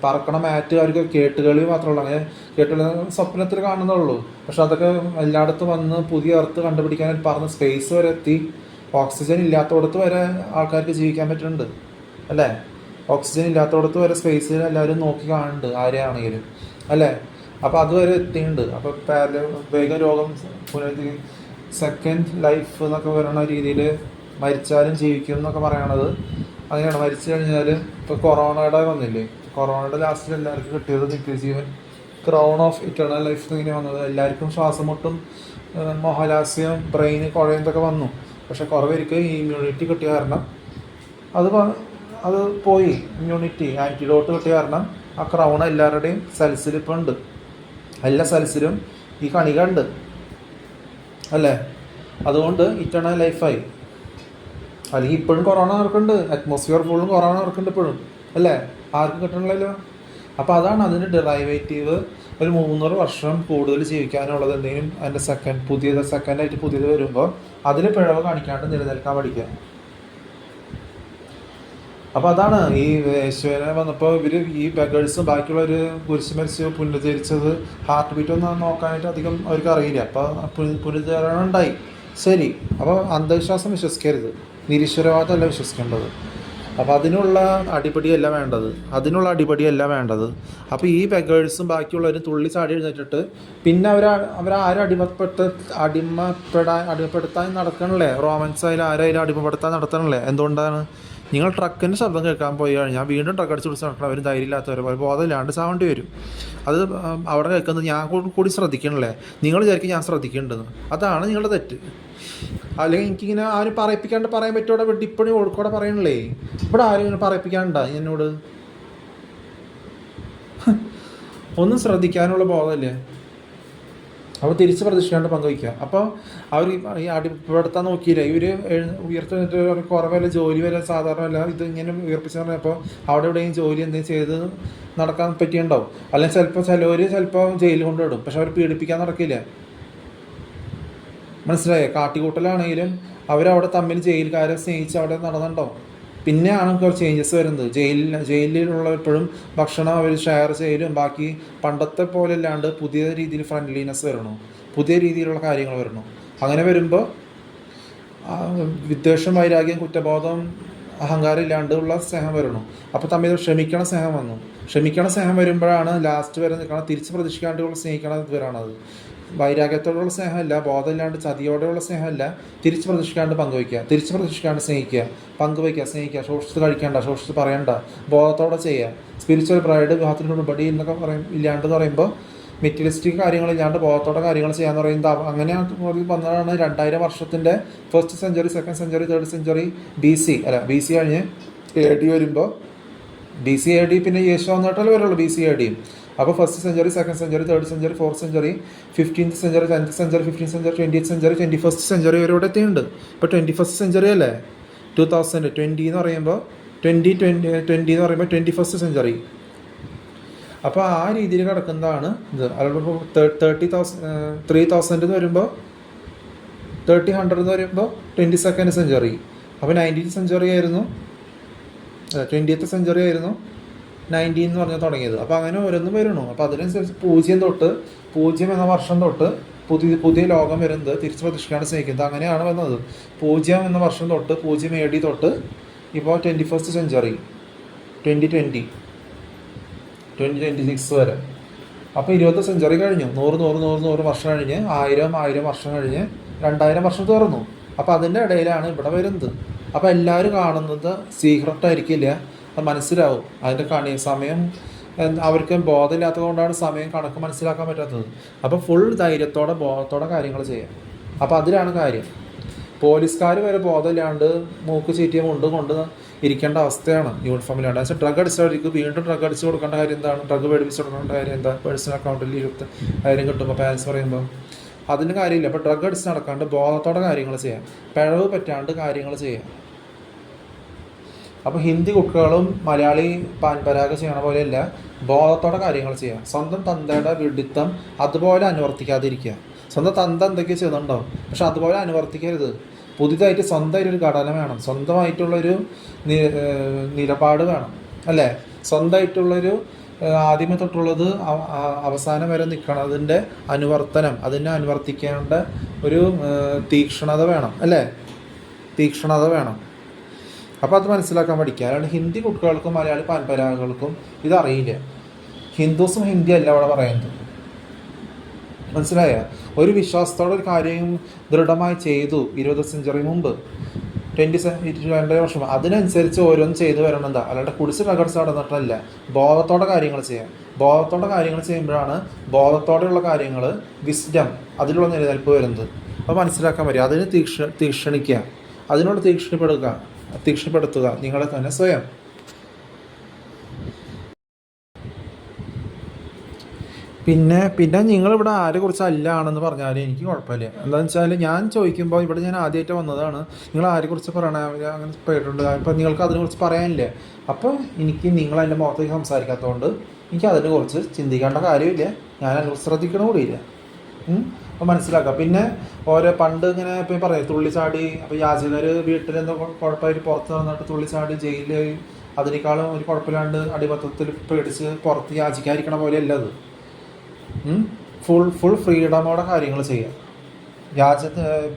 പറക്കണ മാറ്റുകാർക്ക് കേട്ടുകളി മാത്രമുള്ളൂ. അങ്ങനെ കേട്ടുകളി സ്വപ്നത്തിൽ കാണുന്നുള്ളൂ. പക്ഷെ അതൊക്കെ എല്ലായിടത്തും വന്ന് പുതിയ എർത്ത് കണ്ടുപിടിക്കാനായിട്ട് പറഞ്ഞ് സ്പേസ് വരെ എത്തി. ഓക്സിജൻ ഇല്ലാത്തടത്ത് വരെ ആൾക്കാർക്ക് ജീവിക്കാൻ പറ്റുന്നുണ്ട് അല്ലേ? ഓക്സിജൻ ഇല്ലാത്തടത്ത് വരെ സ്പേസിൽ എല്ലാവരും നോക്കി കാണുന്നുണ്ട് ആരെയാണെങ്കിലും അല്ലേ? അപ്പോൾ അതുവരെ എത്തിയിട്ടുണ്ട്. അപ്പോൾ വേഗം രോഗം സെക്കൻഡ് ലൈഫ് എന്നൊക്കെ പറയുന്ന രീതിയിൽ മരിച്ചാലും ജീവിക്കും എന്നൊക്കെ പറയണത് അങ്ങനെയാണ്. മരിച്ചു കഴിഞ്ഞാൽ ഇപ്പോൾ കൊറോണയുടെ വന്നില്ലേ, കൊറോണയുടെ ലാസ്റ്റിൽ എല്ലാവർക്കും കിട്ടിയത് നിത്യജീവൻ, ക്രൗൺ ഓഫ് ഇറ്റേണൽ ലൈഫ് എന്നിങ്ങനെ വന്നത്. എല്ലാവർക്കും ശ്വാസം മുട്ടും മോഹലാസ്യം ബ്രെയിന് കുഴയുന്നതൊക്കെ വന്നു. പക്ഷെ കുറവേർക്ക് ഈ ഇമ്മ്യൂണിറ്റി കിട്ടിയ കാരണം അത് പോയി. ഇമ്മ്യൂണിറ്റി ആൻറ്റിഡോട്ട് കിട്ടിയ കാരണം ആ ക്രൗൺ എല്ലാവരുടെയും സെൽസിൽ ഇപ്പോൾ ഉണ്ട്. എല്ലാ സെൽസിലും ഈ കണിക ഉണ്ട് അല്ലേ? അതുകൊണ്ട് ഇറ്റേണൽ ലൈഫായി. അല്ലെങ്കിൽ ഇപ്പോഴും കൊറോണ നടക്കുന്നുണ്ട്. അറ്റ്മോസ്ഫിയർ ഫുള്ളും കൊറോണ നടക്കുന്നുണ്ട് ഇപ്പോഴും അല്ലേ? ആർക്കും കിട്ടണില്ലല്ലോ. അപ്പോൾ അതാണ് അതിന് ഡെറൈവേറ്റീവ്. ഒരു 300 വർഷം കൂടുതൽ ജീവിക്കാനുള്ളത് എന്തെങ്കിലും അതിൻ്റെ സെക്കൻഡായിട്ട് പുതിയത് വരുമ്പോൾ അതിൽ പിഴവ് കാണിക്കാണ്ട് നിലനിൽക്കാൻ പഠിക്കുക. അപ്പോൾ അതാണ് ഈ യേശുവിനെ വന്നപ്പോൾ ഇവർ ഈ ബഗേഴ്സും ബാക്കിയുള്ളവർ കുരിശ് മരിച്ച് പുനരുദ്ധരിച്ചത് ഹാർട്ട് ബീറ്റ് ഒന്നും നോക്കാനായിട്ട് അധികം അവർക്ക് അറിയില്ല. അപ്പോൾ പുനരുദ്ധരണം ഉണ്ടായി. ശരി. അപ്പോൾ അന്ധവിശ്വാസം വിശ്വസിക്കരുത്, നിരീശ്വരവാദമല്ല വിശ്വസിക്കേണ്ടത്. അപ്പോൾ അതിനുള്ള അടിപടിയല്ല വേണ്ടത്. അപ്പോൾ ഈ ബഗേഴ്സും ബാക്കിയുള്ളവരും തുള്ളി ചാടി എഴുന്നേറ്റിട്ട് പിന്നെ അവരാരും അടിമപ്പെടുത്താൻ നടക്കണല്ലേ? റോമൻസ് ആയാലും ആരായാലും അടിമപ്പെടുത്താൻ നടത്തണല്ലേ? എന്തുകൊണ്ടാണ്? നിങ്ങൾ ട്രക്കിൻ്റെ ശബ്ദം കേൾക്കാൻ പോയി കഴിഞ്ഞാൽ വീണ്ടും ട്രക്ക് അടിച്ച് പിടിച്ച് നടക്കണം. അവർ ധൈര്യമില്ലാത്തവർ ബോധമില്ലാണ്ട് ചാവേണ്ടി വരും. അത് അവിടെ കേൾക്കുന്നത് ഞാൻ കൂടി ശ്രദ്ധിക്കണല്ലേ? നിങ്ങൾ വിചാരിക്കും ഞാൻ ശ്രദ്ധിക്കേണ്ടത്. അതാണ് നിങ്ങളുടെ തെറ്റ്. അല്ലെങ്കിൽ എനിക്കിങ്ങനെ ആരും പറയിപ്പിക്കാണ്ട് പറയാൻ പറ്റുമോ? വെട്ടിപ്പണി ഓൾക്കൂടെ പറയണല്ലേ? ഇവിടെ ആരും ഇങ്ങനെ പറയിപ്പിക്കാനുണ്ടാ എന്നോട്? ഒന്നും ശ്രദ്ധിക്കാനുള്ള ബോധമില്ലേ? അപ്പോൾ തിരിച്ച് പ്രതീക്ഷിക്കാണ്ട് പങ്കുവയ്ക്കുക. അപ്പോൾ അവർ ഈ അടിപ്പെടുത്താൻ നോക്കിയില്ല. ഇവർ ഉയർത്തിട്ട് കുറവല്ല ജോലി വരെ സാധാരണ ഇത് ഇങ്ങനെ ഉയർപ്പിച്ച് പറഞ്ഞപ്പോൾ അവിടെ എവിടെയും ജോലി എന്തെങ്കിലും ചെയ്ത് നടക്കാൻ പറ്റിയുണ്ടാവും. അല്ലെങ്കിൽ ചിലപ്പോൾ ചിലവർ ജയിലിൽ കൊണ്ടുവിടും. പക്ഷെ അവർ പീഡിപ്പിക്കാൻ നടക്കില്ല. മനസ്സിലായോ? കാട്ടിക്കൂട്ടലാണെങ്കിലും അവരവിടെ തമ്മിൽ ജയിൽക്കാരെ സ്നേഹിച്ച് അവിടെ നടന്നുണ്ടോ. പിന്നെയാണ് കുറച്ച് ചേഞ്ചസ് വരുന്നത്. ജയിലിലുള്ളപ്പോഴും ഭക്ഷണം അവർ ഷെയർ ചെയ്യലും ബാക്കി പണ്ടത്തെ പോലെ അല്ലാണ്ട് പുതിയ രീതിയിൽ ഫ്രണ്ട്ലിനെസ് വരണം, പുതിയ രീതിയിലുള്ള കാര്യങ്ങൾ വരണം. അങ്ങനെ വരുമ്പോൾ വിദ്വേഷം, വൈരാഗ്യം, കുറ്റബോധം, അഹങ്കാരം ഇല്ലാണ്ട് ഉള്ള സ്നേഹം വരണം. അപ്പോൾ തമ്മിൽ ക്ഷമിക്കണ സ്നേഹം വന്നു. ക്ഷമിക്കണ സ്നേഹം വരുമ്പോഴാണ് ലാസ്റ്റ് വരെ നിൽക്കണം. തിരിച്ച് പ്രതീക്ഷിക്കാണ്ടുള്ള സ്നേഹിക്കണ ഇത് വരാണത്. വൈരാഗ്യത്തോടുള്ള സ്നേഹമല്ല, ബോധമില്ലാണ്ട് ചതിയോടെയുള്ള സ്നേഹമല്ല, തിരിച്ച് പ്രതീക്ഷിക്കാണ്ട് പങ്കുവയ്ക്കുക, തിരിച്ച് പ്രതീക്ഷിക്കാണ്ട് സ്നേഹിക്കുക, പങ്കുവയ്ക്കുക, സ്നേഹിക്കുക, ശോഷിച്ച് കഴിക്കേണ്ട, ശോഷിച്ച് പറയണ്ട, ബോധത്തോടെ ചെയ്യുക. സ്പിരിച്വൽ പ്രൈഡ്, വിവാഹത്തിനോട് ബഡി എന്നൊക്കെ ഇല്ലാണ്ടെന്ന് പറയുമ്പോൾ മെറ്റീരിയലിസ്റ്റിക് കാര്യങ്ങളില്ലാണ്ട് ബോധത്തോടെ കാര്യങ്ങൾ ചെയ്യാന്ന് പറയുന്നത് അങ്ങനെ വന്നതാണ് 2000 വർഷത്തിൻ്റെ first century, second century, third century B C കഴിഞ്ഞ് AD വരുമ്പോൾ BC AD പിന്നെ യേശു വന്നിട്ടല്ലേ വരുള്ളൂ BC AD. അപ്പോൾ first century, second century, third century, fourth century, 15th century, 10th century, 15th century, 20th century, 21st century വരെ ഇവിടെ എത്തിയുണ്ട്. ഇപ്പോൾ 21st century അല്ലേ, 2020 എന്ന് പറയുമ്പോൾ 2020 എന്ന് പറയുമ്പോൾ 21st സെഞ്ചുറി. അപ്പോൾ ആ രീതിയിൽ കിടക്കുന്നതാണ് ഇത്. അതിപ്പോൾ 3000 എന്ന് വരുമ്പോൾ 100 എന്ന് വരുമ്പോൾ 22nd സെഞ്ചുറി. അപ്പോൾ 19th സെഞ്ചുറി ആയിരുന്നു, 20th സെഞ്ചുറി ആയിരുന്നു 19 എന്ന് പറഞ്ഞാൽ തുടങ്ങിയത്. അപ്പോൾ അങ്ങനെ ഓരോന്നും വരണു. അപ്പോൾ അതിനനുസരിച്ച് 0 എന്ന വർഷം തൊട്ട് പുതിയ ലോകം വരുന്നത് തിരിച്ച് പ്രതീക്ഷിക്കാണ്ട് സ്നേഹിക്കുന്നത്. അങ്ങനെയാണ് വന്നത്. 0 എന്ന വർഷം തൊട്ട് 0 AD തൊട്ട് ഇപ്പോൾ 21st സെഞ്ചുറി 2026 വരെ. അപ്പോൾ 20th സെഞ്ചുറി കഴിഞ്ഞു. 100 വർഷം കഴിഞ്ഞ് 1000 വർഷം കഴിഞ്ഞ് 2000 വർഷം തീർന്നു. അപ്പോൾ അതിൻ്റെ ഇടയിലാണ് ഇവിടെ വരുന്നത്. അപ്പോൾ എല്ലാവരും കാണുന്നത് സീക്രട്ട് ആയിരിക്കില്ല, അത് മനസ്സിലാവും. അതിൻ്റെ സമയം അവർക്ക് ബോധമില്ലാത്തത് കൊണ്ടാണ് സമയം കണക്ക് മനസ്സിലാക്കാൻ പറ്റാത്തത്. അപ്പോൾ ഫുൾ ധൈര്യത്തോടെ ബോധത്തോടെ കാര്യങ്ങൾ ചെയ്യാം. അപ്പോൾ അതിലാണ് കാര്യം. പോലീസുകാർ വരെ ബോധമില്ലാണ്ട് മൂക്ക് ചീറ്റിയ കൊണ്ട് ഇരിക്കേണ്ട അവസ്ഥയാണ് യൂണിഫോമിലാണ്. പക്ഷേ ഡ്രഗ് അടിച്ചവർക്ക് വീണ്ടും ഡ്രഗ് അടിച്ച് കൊടുക്കേണ്ട കാര്യം എന്താണ്? ഡ്രഗ് മേടിപ്പിച്ച് കൊടുക്കേണ്ട കാര്യം എന്താ? പേഴ്സണൽ അക്കൗണ്ടിൽ 20,000 കിട്ടുമ്പോൾ പാരൻസ് പറയുമ്പോൾ അതിന് കാര്യമില്ല. അപ്പോൾ ഡ്രഗ് അടിച്ച് നടക്കാണ്ട് ബോധത്തോടെ കാര്യങ്ങൾ ചെയ്യാം, പിഴവ് പറ്റാണ്ട് കാര്യങ്ങൾ ചെയ്യാം. അപ്പോൾ ഹിന്ദി കുട്ടികളും മലയാളി പാൻപരാഗ ചെയ്യണ പോലെയല്ല, ബോധത്തോടെ കാര്യങ്ങൾ ചെയ്യാം. സ്വന്തം തന്തയുടെ വിഡിത്തം അതുപോലെ അനുവർത്തിക്കാതിരിക്കുക. സ്വന്തം തന്ത എന്തൊക്കെയോ ചെയ്യുന്നുണ്ടാവും, പക്ഷെ അതുപോലെ അനുവർത്തിക്കരുത്. പുതിയതായിട്ട് സ്വന്തമായിട്ടൊരു ഘടന വേണം, സ്വന്തമായിട്ടുള്ളൊരു നിലപാട് വേണം, അല്ലേ? സ്വന്തമായിട്ടുള്ളൊരു ആദ്യമേ തൊട്ടുള്ളത് അവസാനം വരെ നിൽക്കണതിൻ്റെ അനുവർത്തനം, അതിനെ അനുവർത്തിക്കേണ്ട ഒരു തീക്ഷ്ണത വേണം, അല്ലേ? തീക്ഷ്ണത വേണം. അപ്പോൾ അത് മനസ്സിലാക്കാൻ പഠിക്കുക. അല്ലാണ്ട് ഹിന്ദി കുട്ടികൾക്കും മലയാളി പാൻപരാഗകൾക്കും ഇതറിയില്ല. ഹിന്ദുസും ഹിന്ദി അല്ല അവിടെ പറയുന്നത്, മനസ്സിലായ? ഒരു വിശ്വാസത്തോടെ ഒരു കാര്യം ദൃഢമായി ചെയ്തു 20th സെഞ്ചുറി മുമ്പ്, 20 വർഷം, അതിനനുസരിച്ച് ഓരോന്നും ചെയ്തു വരണം. എന്താ അല്ലാണ്ട് കുടിച്ച് പ്രകടിച്ച് നടന്നിട്ടല്ല, ബോധത്തോടെ കാര്യങ്ങൾ ചെയ്യാം. ബോധത്തോടെ കാര്യങ്ങൾ ചെയ്യുമ്പോഴാണ് ബോധത്തോടെയുള്ള കാര്യങ്ങൾ, വിസ്ഡം, അതിലുള്ള നിലനിൽപ്പ് വരുന്നത്. അപ്പോൾ മനസ്സിലാക്കാൻ പറ്റും. അതിന് തീക്ഷണിക്കുക, അതിനോട് തീക്ഷണപ്പെടുത്തുക നിങ്ങളെ തന്നെ സ്വയം. പിന്നെ നിങ്ങളിവിടെ ആരെക്കുറിച്ച് ആണെന്ന് പറഞ്ഞാൽ എനിക്ക് കുഴപ്പമില്ല. എന്താണെന്ന് വെച്ചാൽ ഞാൻ ചോദിക്കുമ്പോൾ ഇവിടെ ഞാൻ ആദ്യമായിട്ട് വന്നതാണ്, നിങ്ങൾ ആരെക്കുറിച്ച് പറയണേ അങ്ങനെ പോയിട്ടുണ്ട്, അപ്പോൾ നിങ്ങൾക്ക് അതിനെക്കുറിച്ച് പറയാനില്ല. അപ്പോൾ എനിക്ക് നിങ്ങൾ എൻ്റെ മുഖത്തേക്ക് സംസാരിക്കാത്തതുകൊണ്ട് എനിക്ക് അതിനെക്കുറിച്ച് ചിന്തിക്കേണ്ട കാര്യമില്ല, ഞാൻ അതിനെക്കുറിച്ച് ശ്രദ്ധിക്കണ കൂടിയില്ല. അപ്പോൾ മനസ്സിലാക്കാം. പിന്നെ പണ്ട് ഇങ്ങനെ ഇപ്പം പറയും തുള്ളിച്ചാടി, അപ്പോൾ യാചകർ വീട്ടിൽ എന്തോ കുഴപ്പമായിട്ട് പുറത്ത് വന്നിട്ട് തുള്ളിച്ചാടി ജയിലിൽ, അതിനേക്കാളും ഒരു കുഴപ്പമില്ലാണ്ട് അടിമത്തത്തിൽ പേടിച്ച് പുറത്ത് യാചിക്കാതിരിക്കണ പോലെയല്ല അത്. ഫുൾ ഫ്രീഡമോടെ കാര്യങ്ങൾ ചെയ്യാം.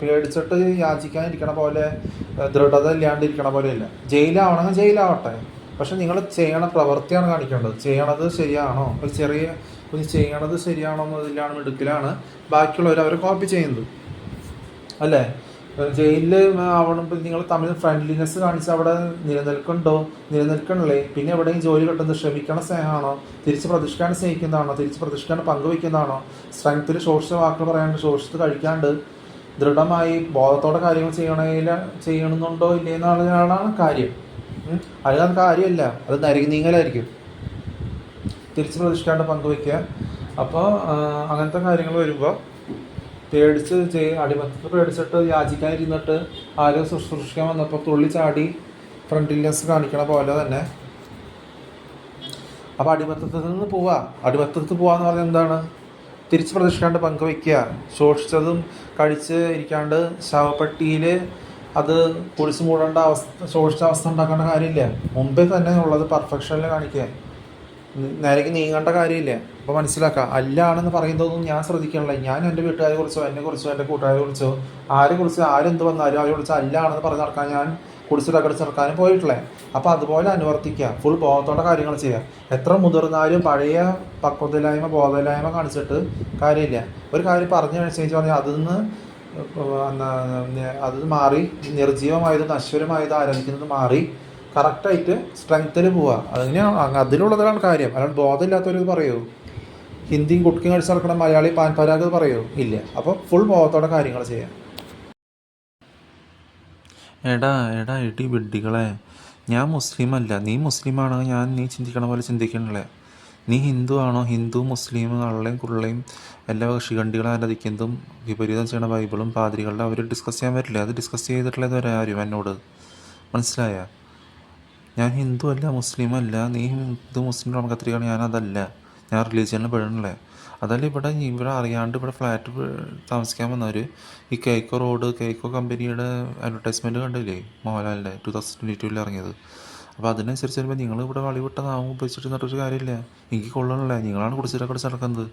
പേടിച്ചിട്ട് യാചിക്കാനിരിക്കണ പോലെ, ദൃഢത ഇല്ലാണ്ടിരിക്കണ പോലെയല്ല. ജയിലാവണമെങ്കിൽ ജയിലാവട്ടെ, പക്ഷെ നിങ്ങൾ ചെയ്യണ പ്രവൃത്തിയാണ് കാണിക്കേണ്ടത്. ചെയ്യണത് ശരിയാണോ, ഒരു ചെറിയ ചെയ്യണത് ശരിയാണോ എന്നതിലാണ് മിടുക്കിലാണ് ബാക്കിയുള്ളവർ അവരെ കോപ്പി ചെയ്യുന്നത്, അല്ലേ? ജയിലിൽ ആവണം. നിങ്ങൾ തമ്മിൽ ഫ്രണ്ട്ലിനെസ് കാണിച്ച് അവിടെ നിലനിൽക്കണില്ലേ? പിന്നെ എവിടെയും ജോലി കിട്ടുന്നത് ക്ഷമിക്കണ സ്നേഹമാണോ, തിരിച്ച് പ്രതീക്ഷിക്കാണ്ട് സ്നേഹിക്കുന്നതാണോ, തിരിച്ച് പ്രതീക്ഷിക്കാണ്ട് പങ്കുവയ്ക്കുന്നതാണോ, സ്ട്രെങ്ത്തിൽ ശോഷിച്ച വാക്കുകൾ പറയാണ്ട്, ശോഷിച്ച് കഴിക്കാണ്ട് ദൃഢമായി ബോധത്തോടെ കാര്യങ്ങൾ ചെയ്യണമെന്നുണ്ടോ ഇല്ലേന്നാണ് കാര്യം. അതിനത് കാര്യമല്ല, അത് നരകനീങ്ങലായിരിക്കും. തിരിച്ച് പ്രതീക്ഷിക്കാണ്ട് പങ്കുവയ്ക്കുക. അപ്പോൾ അങ്ങനത്തെ കാര്യങ്ങൾ വരുമ്പോൾ അടിമത്തത്തിൽ പേടിച്ചിട്ട് യാചിക്കാനിരുന്നിട്ട് ആരും ശുശ്രൂഷിക്കാൻ വന്നപ്പോൾ തുള്ളിച്ചാടി ഫ്രണ്ട്ലിനെസ് കാണിക്കണ പോലെ തന്നെ. അപ്പോൾ അടിമത്തത്തിൽ നിന്ന് പോവാന്ന് പറഞ്ഞാൽ എന്താണ്? തിരിച്ച് പ്രതീക്ഷിക്കാണ്ട് പങ്കുവയ്ക്കുക. ശോഷിച്ചതും കഴിച്ച് ഇരിക്കാണ്ട് ശവപ്പെട്ടിയിൽ അത് കുഴിച്ച് മൂടേണ്ട അവസ്ഥ, ശോഷിച്ച അവസ്ഥ ഉണ്ടാക്കേണ്ട കാര്യമില്ല. മുമ്പേ തന്നെ ഉള്ളത് പെർഫെക്ഷനിൽ കാണിക്കുക. നേരേക്ക് നീങ്ങേണ്ട കാര്യമില്ല. അപ്പോൾ മനസ്സിലാക്കുക. അല്ലാണെന്ന് പറയുന്നതൊന്നും ഞാൻ ശ്രദ്ധിക്കണില്ല. ഞാൻ എൻ്റെ വീട്ടുകാരെ കുറിച്ചോ എന്നെക്കുറിച്ചോ എൻ്റെ കൂട്ടുകാരെ കുറിച്ചോ ആരെക്കുറിച്ച് ആരെന്ത് വന്നാലും അവരെ കുറിച്ച് അല്ലാണെന്ന് പറഞ്ഞ് നടക്കാൻ ഞാൻ കുടിച്ചിട്ടകടിച്ച് നടക്കാനും പോയിട്ടില്ലേ. അപ്പോൾ അതുപോലെ അനുവർത്തിക്കുക. ഫുൾ ബോധത്തോടെ കാര്യങ്ങൾ ചെയ്യുക. എത്ര മുതിർന്നാലും പഴയ പക്വതയില്ലായ്മ ബോധമില്ലായ്മ കാണിച്ചിട്ട് കാര്യമില്ല. ഒരു കാര്യം പറഞ്ഞു അനുസരിച്ച് പറഞ്ഞാൽ അതിൽ മാറി നിർജീവമായത് നശ്വരമായത് ആരാധിക്കുന്നത് മാറി കറക്റ്റായിട്ട് സ്ട്രെങ്ത്തിൽ പോവുക. അതിനെയാണ് അതിലുള്ളതാണ് കാര്യം. അല്ലാണ്ട് ബോധമില്ലാത്തവരത് പറയൂ. ഹിന്ദിയും കുട്ടിയും കഴിച്ച് നടക്കണം മലയാളി പാൻപരാഗ് പറയൂ ഇല്ല. അപ്പോൾ ഫുൾ ബോധത്തോടെ കാര്യങ്ങൾ ചെയ്യാം. എടാ എടാ എടി വിഡ്ഢികളെ, ഞാൻ മുസ്ലിമല്ല. നീ മുസ്ലിമാണെങ്കിൽ നീ ചിന്തിക്കണ പോലെ ചിന്തിക്കണല്ലേ. നീ ഹിന്ദു ആണോ? ഹിന്ദു മുസ്ലിം കള്ളയും കുള്ളയും എല്ലാ ശിഖണ്ഡികളെ ആരാധിക്കുന്നതും വിപരീതം ചെയ്യണ ബൈബിളും പാതിരികളുടെ അവർ ഡിസ്കസ് ചെയ്യാൻ പറ്റില്ല. അത് ഡിസ്കസ് ചെയ്തിട്ടുള്ള ഇതുവരെ ആരും എന്നോട്. മനസ്സിലായ? ഞാൻ ഹിന്ദു അല്ല, മുസ്ലിം അല്ല. നീ ഹിന്ദു മുസ്ലിം കത്തിരിക്കുകയാണ്. ഞാനതല്ല. ഞാൻ റിലീജിയനിൽ പെടണല്ലേ. അതല്ല ഇവിടെ അറിയാണ്ട് ഇവിടെ ഫ്ലാറ്റ് താമസിക്കാൻ വന്നവർ ഈ കേക്കോ കേക്കോ കമ്പനിയുടെ അഡ്വർടൈസ്മെൻറ്റ് കണ്ടില്ലേ മോഹൻലാലിൻ്റെ 2022 ഇറങ്ങിയത്. അപ്പോൾ അതിനനുസരിച്ച് വരുമ്പോൾ നിങ്ങൾ ഇവിടെ വളി വിട്ട നാമം ഉപയോഗിച്ചിട്ട് നടന്നൊരു കാര്യമില്ല. എനിക്ക് കൊള്ളണല്ലേ. നിങ്ങളാണ് കുടിച്ചിട്ടൊക്കെ നടക്കുന്നത്.